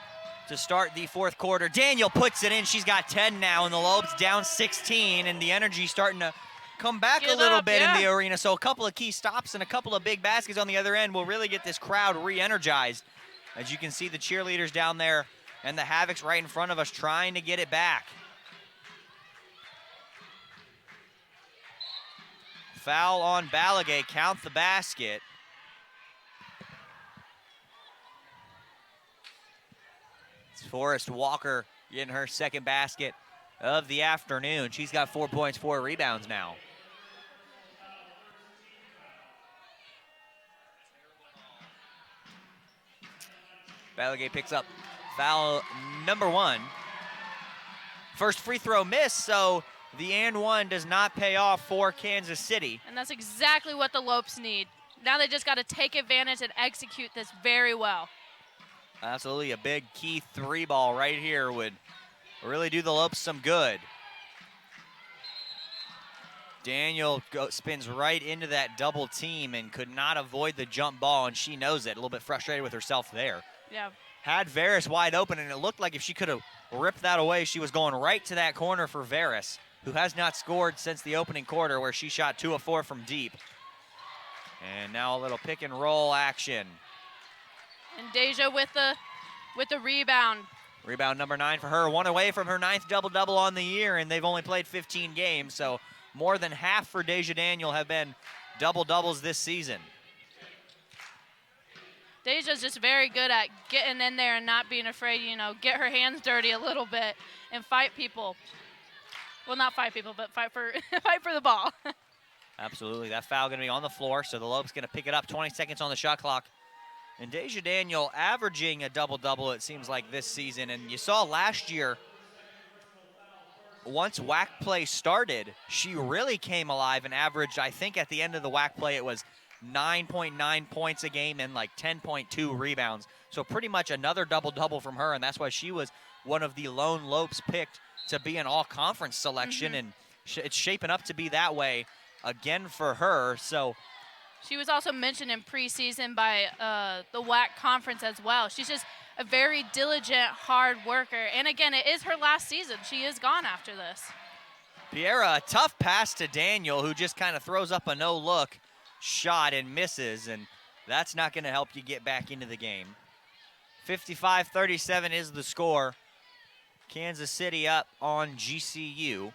to start the 4th quarter. Daniel puts it in. She's got 10 now, and the Lopes down 16, and the energy starting to come back a little bit in the arena. So a couple of key stops and a couple of big baskets on the other end will really get this crowd re-energized. As you can see, the cheerleaders down there and the Havocs right in front of us trying to get it back. Foul on Balagay, count the basket. It's Forrest Walker getting her second basket of the afternoon. She's got 4 points, 4 rebounds now. Balagay picks up foul number 1. First free throw miss, so the and one does not pay off for Kansas City. And that's exactly what the Lopes need. Now they just got to take advantage and execute this very well. Absolutely, a big key 3 ball right here would really do the Lopes some good. Daniel spins right into that double team and could not avoid the jump ball, and she knows it. A little bit frustrated with herself there. Yeah. Had Varys wide open, and it looked like if she could have ripped that away, she was going right to that corner for Varys, who has not scored since the opening quarter where she shot 2 of 4 from deep. And now a little pick and roll action. And Deja with the rebound. Rebound number 9 for her, 1 away from her 9th double-double on the year, and they've only played 15 games, so more than half for Deja Daniel have been double-doubles this season. Deja's just very good at getting in there and not being afraid, get her hands dirty a little bit and fight people. Well, not fight people, but fight for the ball. Absolutely, that foul gonna be on the floor, so the Lopes gonna pick it up, 20 seconds on the shot clock. And Deja Daniel averaging a double-double, it seems like, this season. And you saw last year, once WAC play started, she really came alive and averaged, I think at the end of the WAC play, it was 9.9 points a game and like 10.2 rebounds. So pretty much another double-double from her, and that's why she was one of the lone Lopes picked to be an all-conference selection, and it's shaping up to be that way again for her. So she was also mentioned in preseason by the WAC conference as well. She's just a very diligent, hard worker. And again, it is her last season. She is gone after this. Piera, a tough pass to Daniel, who just kind of throws up a no-look shot and misses, and that's not going to help you get back into the game. 55-37 is the score. Kansas City up on GCU.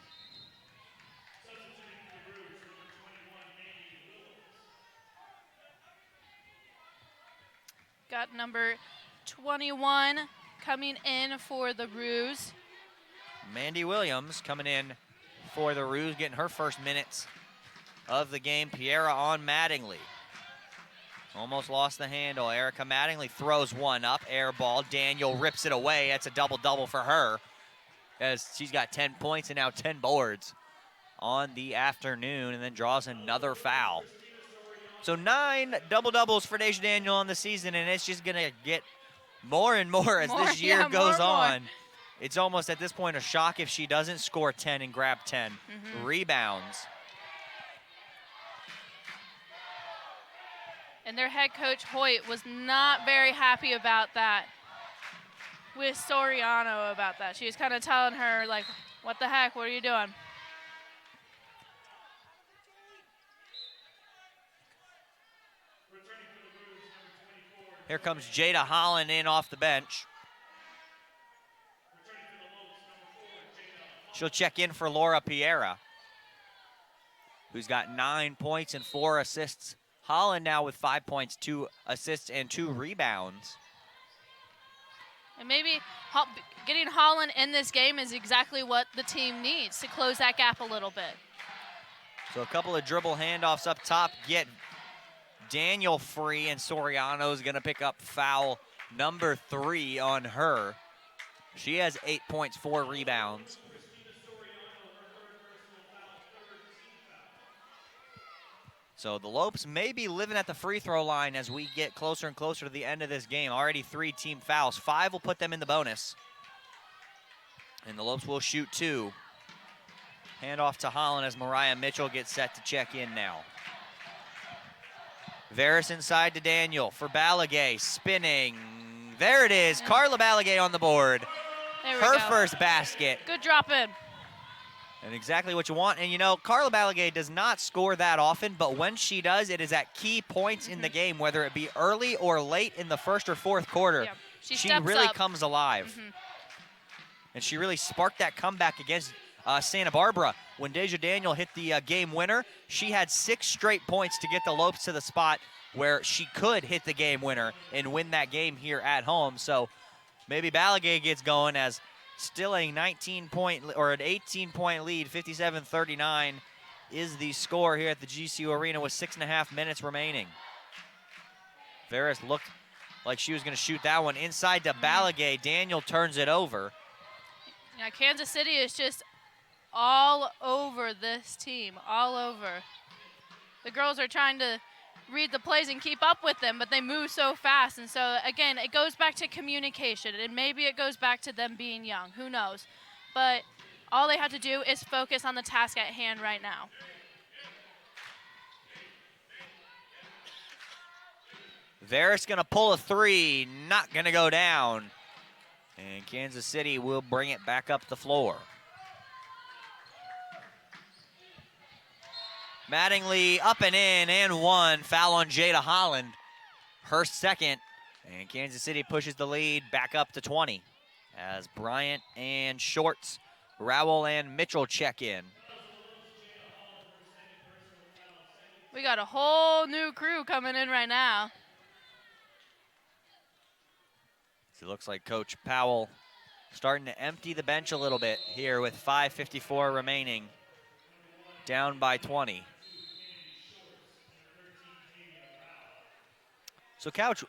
Got number 21 coming in for the Roos. Mandy Williams coming in for the Roos, getting her first minutes of the game. Piera on Mattingly. Almost lost the handle. Erika Mattingly throws one up, air ball. Daniel rips it away. That's a double-double for her, as she's got 10 points and now 10 boards on the afternoon, and then draws another foul. So 9 double-doubles for Deja Daniel on the season, and it's just going to get more and more as this year goes on. It's almost at this point a shock if she doesn't score 10 and grab 10 rebounds. And their head coach, Hoyt, was not very happy about that with Soriano about that. She was kind of telling her, like, what the heck, what are you doing? Here comes Jada Holland in off the bench. She'll check in for Laura Piera, who's got 9 points and 4 assists. Holland now with 5 points, 2 assists, and 2 rebounds. And maybe getting Holland in this game is exactly what the team needs to close that gap a little bit. So a couple of dribble handoffs up top get Daniel free, and Soriano's going to pick up foul number 3 on her. She has 8 points, 4 rebounds. So the Lopes may be living at the free throw line as we get closer and closer to the end of this game. Already 3 team fouls. 5 will put them in the bonus. And the Lopes will shoot 2. Hand off to Holland as Mariah Mitchell gets set to check in now. Varys inside to Daniel for Balagay, spinning. There it is, Carla Balagay on the board. Her first basket. Good drop in. And exactly what you want. And you know, Carla Balagay does not score that often, but when she does, it is at key points in the game, whether it be early or late in the first or fourth quarter. Yep. She really up. comes alive. And she really sparked that comeback against Santa Barbara. When Deja Daniel hit the game winner, she had 6 straight points to get the Lopes to the spot where she could hit the game winner and win that game here at home. So maybe Balagay gets going, as still a 19-point or an 18-point lead, 57-39 is the score here at the GCU Arena with 6.5 minutes remaining. Varys looked like she was going to shoot that one inside to Balagay. Daniel turns it over. Yeah, Kansas City is just all over this team, all over. The girls are trying to read the plays and keep up with them, but they move so fast. And so, again, it goes back to communication, and maybe it goes back to them being young. Who knows? But all they have to do is focus on the task at hand right now. Varys going to pull a 3, not going to go down. And Kansas City will bring it back up the floor. Mattingly up and in, and 1. Foul on Jada Holland, her second. And Kansas City pushes the lead back up to 20 as Bryant and Shorts, Rowell and Mitchell check in. We got a whole new crew coming in right now. So it looks like Coach Powell starting to empty the bench a little bit here with 5:54 remaining, down by 20. So Coach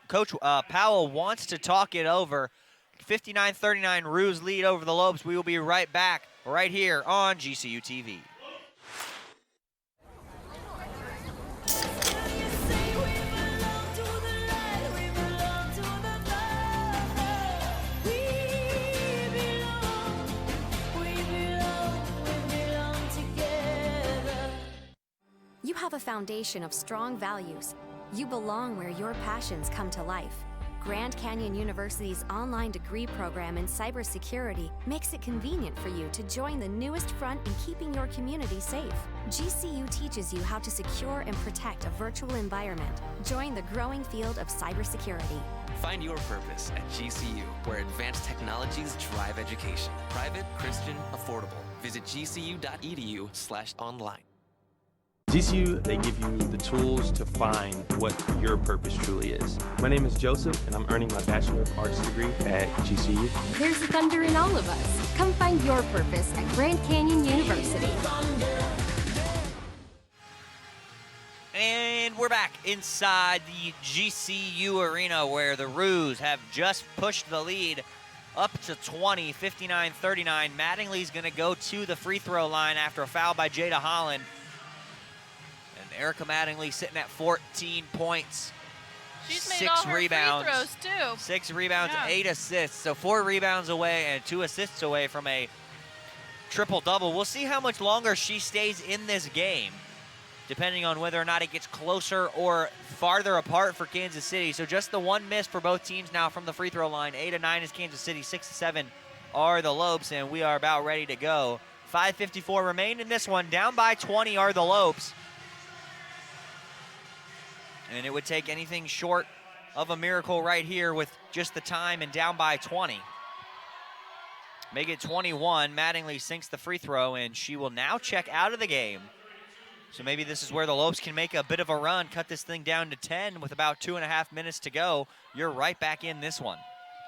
Powell wants to talk it over. 59-39 Roos lead over the Lopes. We will be right back right here on GCU TV. You have a foundation of strong values. You belong where your passions come to life. Grand Canyon University's online degree program in cybersecurity makes it convenient for you to join the newest front in keeping your community safe. GCU teaches you how to secure and protect a virtual environment. Join the growing field of cybersecurity. Find your purpose at GCU, where advanced technologies drive education. Private, Christian, affordable. Visit gcu.edu/online. GCU, they give you the tools to find what your purpose truly is. My name is Joseph, and I'm earning my Bachelor of Arts degree at GCU. There's thunder in all of us. Come find your purpose at Grand Canyon University. And we're back inside the GCU arena where the Roos have just pushed the lead up to 20, 59-39. Mattingly's going to go to the free throw line after a foul by Jada Holland. And Erika Mattingly sitting at 14 points. She's made all her rebounds, free throws, too. 6 rebounds, Yeah. 8 assists. So 4 rebounds away and 2 assists away from a triple-double. We'll see how much longer she stays in this game, depending on whether or not it gets closer or farther apart for Kansas City. So just the one miss for both teams now from the free throw line. 8-9 is Kansas City, 6-7 are the Lopes, and we are about ready to go. 5:54 remain in this one. Down by 20 are the Lopes. And it would take anything short of a miracle right here with just the time and down by 20. Make it 21. Mattingly sinks the free throw, and she will now check out of the game. So maybe this is where the Lopes can make a bit of a run, cut this thing down to 10 with about 2.5 minutes to go. You're right back in this one.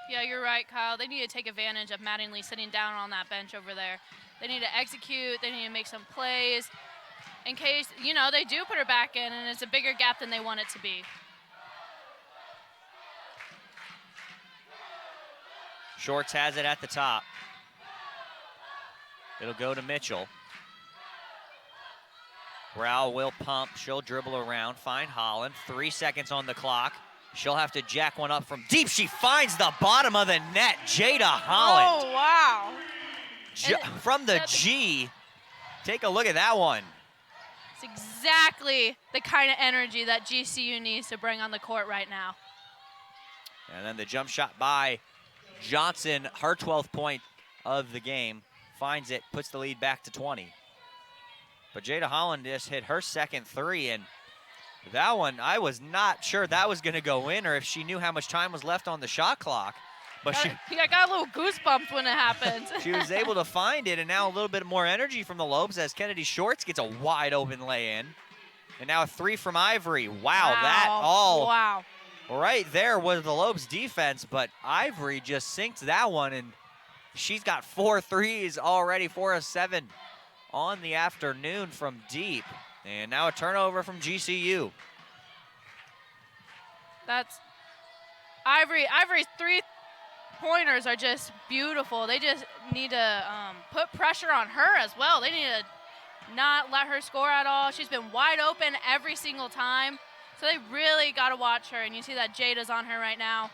Yeah, you're right, Kyle. They need to take advantage of Mattingly sitting down on that bench over there. They need to execute. They need to make some plays in case, you know, they do put her back in and it's a bigger gap than they want it to be. Shorts has it at the top. It'll go to Mitchell. Rao will pump. She'll dribble around, find Holland. 3 seconds on the clock. She'll have to jack one up from deep. She finds the bottom of the net. Jada Holland. Oh, wow. From the G. Take a look at that one. It's exactly the kind of energy that GCU needs to bring on the court right now. And then the jump shot by Johnson, her 12th point of the game. Finds it, puts the lead back to 20. But Jada Holland just hit her second 3, and that one, I was not sure that was going to go in or if she knew how much time was left on the shot clock. But I got a little goosebumps when it happened. she was able to find it, and now a little bit more energy from the Lopes as Kennedy Shorts gets a wide open lay-in. And now a 3 from Ivory. Wow, that all right there was the Lopes defense, but Ivory just sinks that one, and she's got 4 threes already, 4 of 7 on the afternoon from deep. And now a turnover from GCU. That's Ivory's 3-pointers are just beautiful. They just need to put pressure on her as well. They need to not let her score at all. She's been wide open every single time. So they really got to watch her. And you see that Jada's on her right now.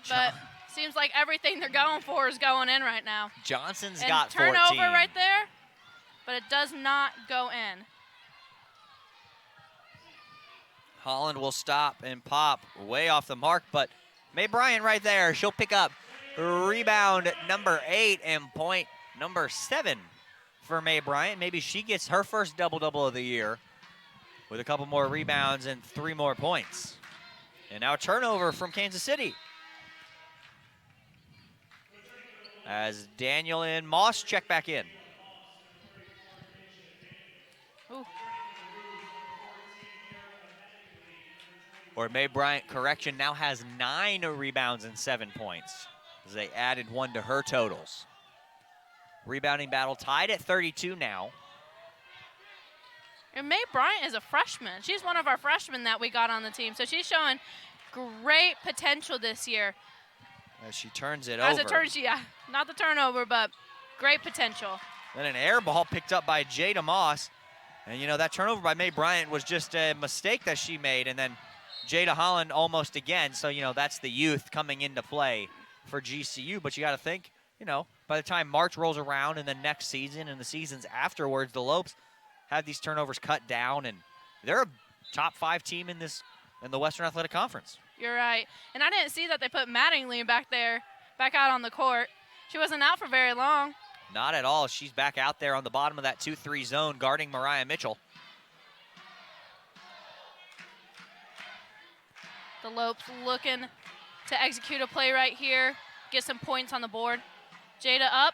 But seems like everything they're going for is going in right now. Johnson's and got 14. Turnover right there, but it does not go in. Holland will stop and pop way off the mark, but Mae Bryant right there. She'll pick up rebound number 8 and point number 7 for Mae Bryant. Maybe she gets her first double-double of the year with a couple more rebounds and 3 more points. And now a turnover from Kansas City, as Daniel and Moss check back in. Ooh. Or Mae Bryant, correction, now has 9 rebounds and 7 points, as they added 1 to her totals. Rebounding battle tied at 32 now. And Mae Bryant is a freshman. She's one of our freshmen that we got on the team, so she's showing great potential this year. As she turns it As over. it turns, yeah, not the turnover, but great potential. Then an air ball picked up by Jada Moss. And, you know, that turnover by Mae Bryant was just a mistake that she made. And then Jada Holland almost again. So, you know, that's the youth coming into play for GCU. But you got to think, you know, by the time March rolls around and the next season and the seasons afterwards, the Lopes have these turnovers cut down. And they're a top 5 team in the Western Athletic Conference. You're right. And I didn't see that they put Mattingly back out on the court. She wasn't out for very long. Not at all. She's back out there on the bottom of that 2-3 zone guarding Mariah Mitchell. The Lopes looking to execute a play right here, get some points on the board. Jada up,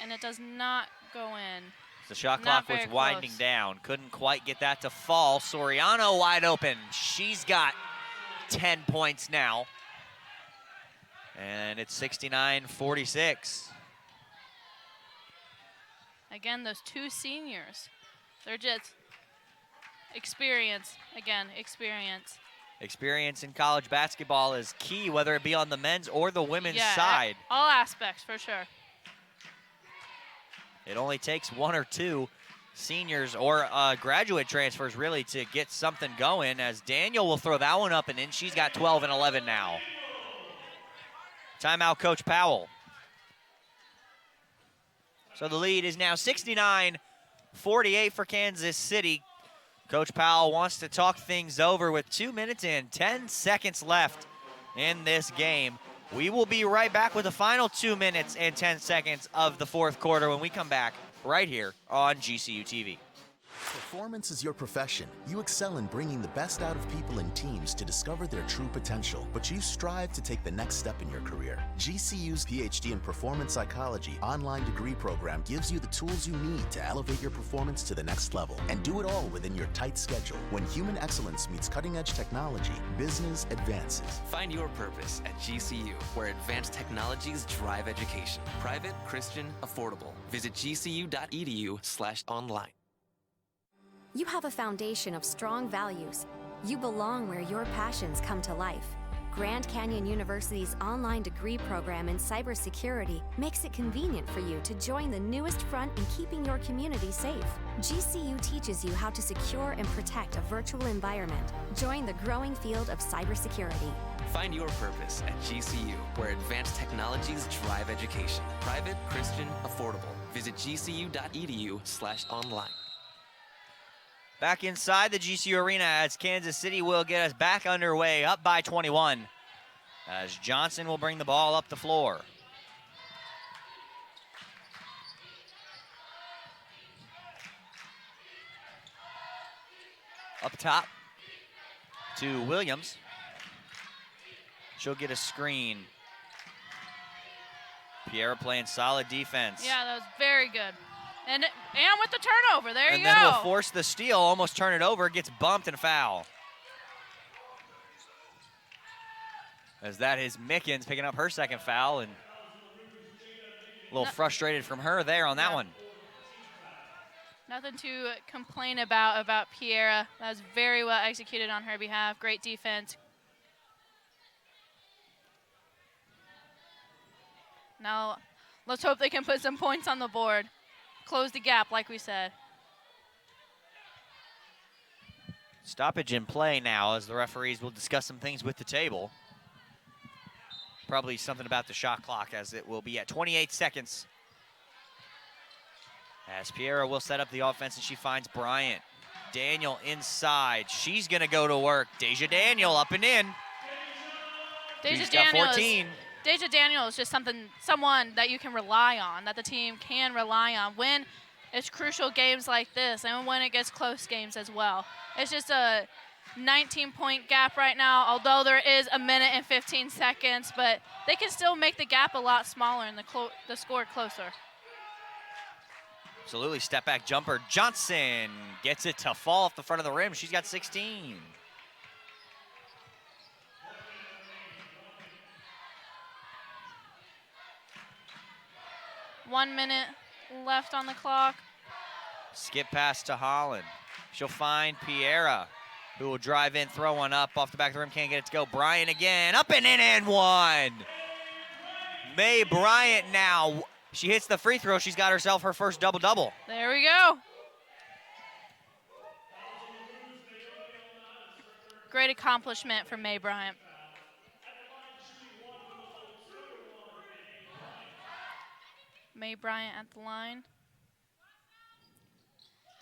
and it does not go in. The shot clock was winding down. Couldn't quite get that to fall. Soriano wide open. She's got 10 points now. And it's 69-46. Again, those two seniors, they're just experience. Again, experience. Experience in college basketball is key, whether it be on the men's or the women's side. All aspects, for sure. It only takes one or two seniors or graduate transfers really to get something going, as Daniel will throw that one up and in. She's got 12 and 11 now. Timeout, Coach Powell. So the lead is now 69-48 for Kansas City. Coach Powell wants to talk things over with 2 minutes and 10 seconds left in this game. We will be right back with the final 2 minutes and 10 seconds of the fourth quarter when we come back right here on GCU TV. Performance is your profession. You excel in bringing the best out of people and teams to discover their true potential, but you strive to take the next step in your career. GCU's PhD in Performance Psychology online degree program gives you the tools you need to elevate your performance to the next level, and do it all within your tight schedule. When human excellence meets cutting-edge technology, business advances. Find your purpose at GCU, where advanced technologies drive education. Private, Christian, affordable. Visit gcu.edu/online. You have a foundation of strong values. You belong where your passions come to life. Grand Canyon University's online degree program in cybersecurity makes it convenient for you to join the newest front in keeping your community safe. GCU teaches you how to secure and protect a virtual environment. Join the growing field of cybersecurity. Find your purpose at GCU, where advanced technologies drive education. Private, Christian, affordable. Visit gcu.edu/online. Back inside the GCU Arena as Kansas City will get us back underway, up by 21, as Johnson will bring the ball up the floor. Up top to Williams. She'll get a screen. Pierre playing solid defense. Yeah, that was very good. And with the turnover, there you go. And then will force the steal, almost turn it over, gets bumped and foul. As that is Mickens picking up her second foul, and a little frustrated from her there on that one. Nothing to complain about Pierre. That was very well executed on her behalf. Great defense. Now, let's hope they can put some points on the board. Close the gap, like we said. Stoppage in play now, as the referees will discuss some things with the table. Probably something about the shot clock, as it will be at 28 seconds. As Piera will set up the offense, and she finds Bryant. Daniel inside. She's going to go to work. Deja Daniel up and in. She's got 14. Deja Daniel is just someone that you can rely on, that the team can rely on when it's crucial games like this and when it gets close games as well. It's just a 19-point gap right now, although there is a minute and 15 seconds, but they can still make the gap a lot smaller and the score closer. Absolutely, step back jumper. Johnson gets it to fall off the front of the rim. She's got 16. One minute left on the clock. Skip pass to Holland. She'll find Piera, who will drive in, throw one up off the back of the rim. Can't get it to go. Bryant again, up and in and one. May Bryant now. She hits the free throw. She's got herself her first double-double. There we go. Great accomplishment from May Bryant. May Bryant at the line.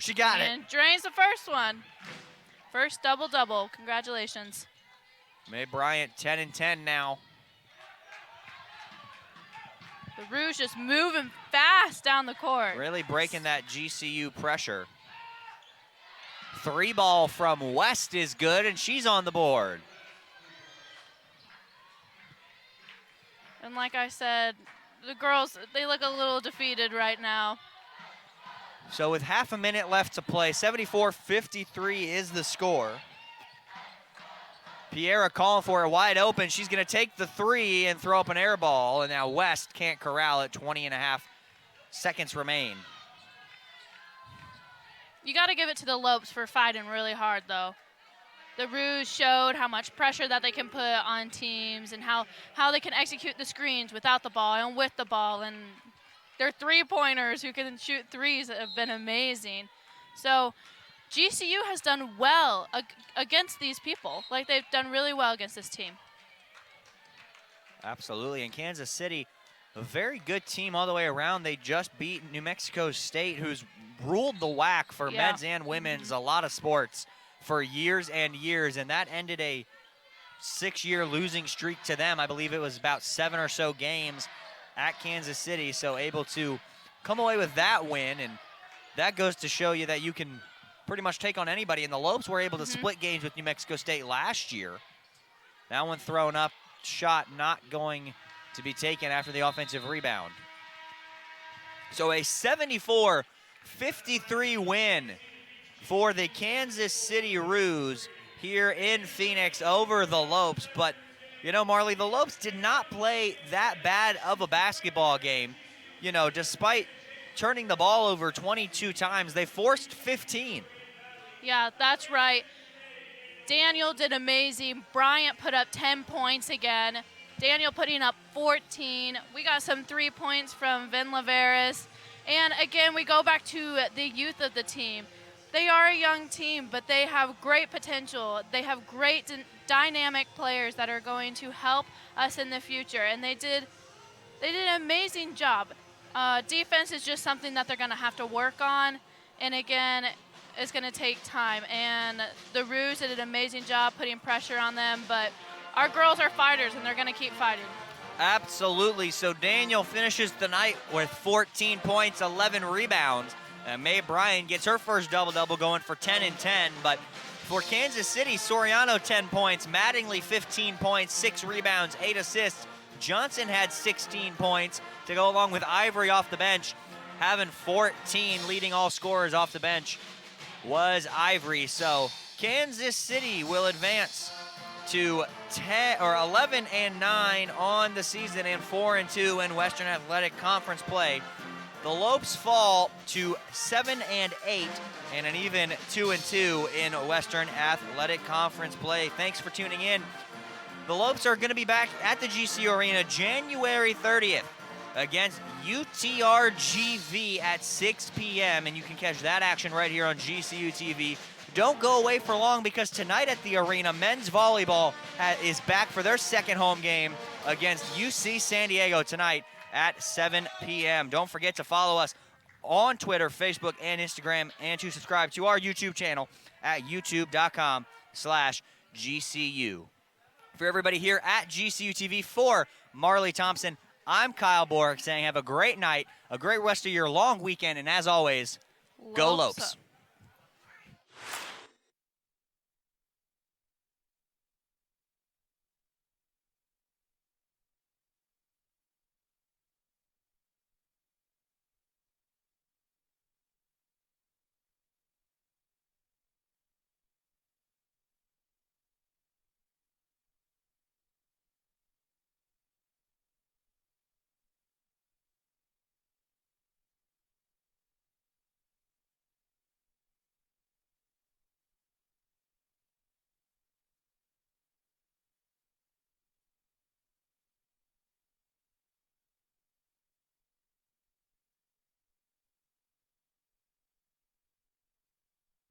She got it. And drains the first one. First double-double. Congratulations. May Bryant 10 and 10 now. The Rouge just moving fast down the court. Really breaking that GCU pressure. Three ball from West is good, and she's on the board. And like I said, the girls, they look a little defeated right now. So with half a minute left to play, 74-53 is the score. Piera calling for it wide open. She's going to take the three and throw up an air ball, and now West can't corral it. 20.5 seconds remain. You got to give it to the Lopes for fighting really hard, though. The Rouge showed how much pressure that they can put on teams and how they can execute the screens without the ball and with the ball. And their three-pointers who can shoot threes have been amazing. So GCU has done well against these people. Like, they've done really well against this team. Absolutely. And Kansas City, a very good team all the way around. They just beat New Mexico State, who's ruled the WAC for men's and women's, a lot of sports, for years and years. And that ended a 6-year losing streak to them. I believe it was about 7 or so games at Kansas City. So able to come away with that win. And that goes to show you that you can pretty much take on anybody. And the Lopes were able to split games with New Mexico State last year. That one thrown up, shot not going to be taken after the offensive rebound. So a 74-53 win for the Kansas City Rouge here in Phoenix over the Lopes. But, you know, Marley, the Lopes did not play that bad of a basketball game. You know, despite turning the ball over 22 times, they forced 15. Yeah, that's right. Daniel did amazing. Bryant put up 10 points again. Daniel putting up 14. We got some 3 points from Vin Laveris. And again, we go back to the youth of the team. They are a young team, but they have great potential. They have great dynamic players that are going to help us in the future. And they did an amazing job. Defense is just something that they're going to have to work on. And again, it's going to take time. And the Rouge did an amazing job putting pressure on them. But our girls are fighters, and they're going to keep fighting. Absolutely. So Daniel finishes the night with 14 points, 11 rebounds. And Mae Bryan gets her first double-double, going for 10 and 10. But for Kansas City, Soriano 10 points, Mattingly 15 points, 6 rebounds, 8 assists. Johnson had 16 points to go along with Ivory off the bench, having 14, leading all scorers off the bench was Ivory. So Kansas City will advance to 11 and 9 on the season and 4 and 2 in Western Athletic Conference play. The Lopes fall to 7 and 8 and an even 2 and 2 in Western Athletic Conference play. Thanks for tuning in. The Lopes are going to be back at the GCU Arena January 30th against UTRGV at 6 p.m. And you can catch that action right here on GCU TV. Don't go away for long, because tonight at the arena, men's volleyball is back for their second home game against UC San Diego tonight at 7 p.m. Don't forget to follow us on Twitter, Facebook, and Instagram, and to subscribe to our YouTube channel at youtube.com/GCU. For everybody here at GCU TV, for Marley Thompson, I'm Kyle Borg saying have a great night, a great rest of your long weekend, and as always, go Lopes.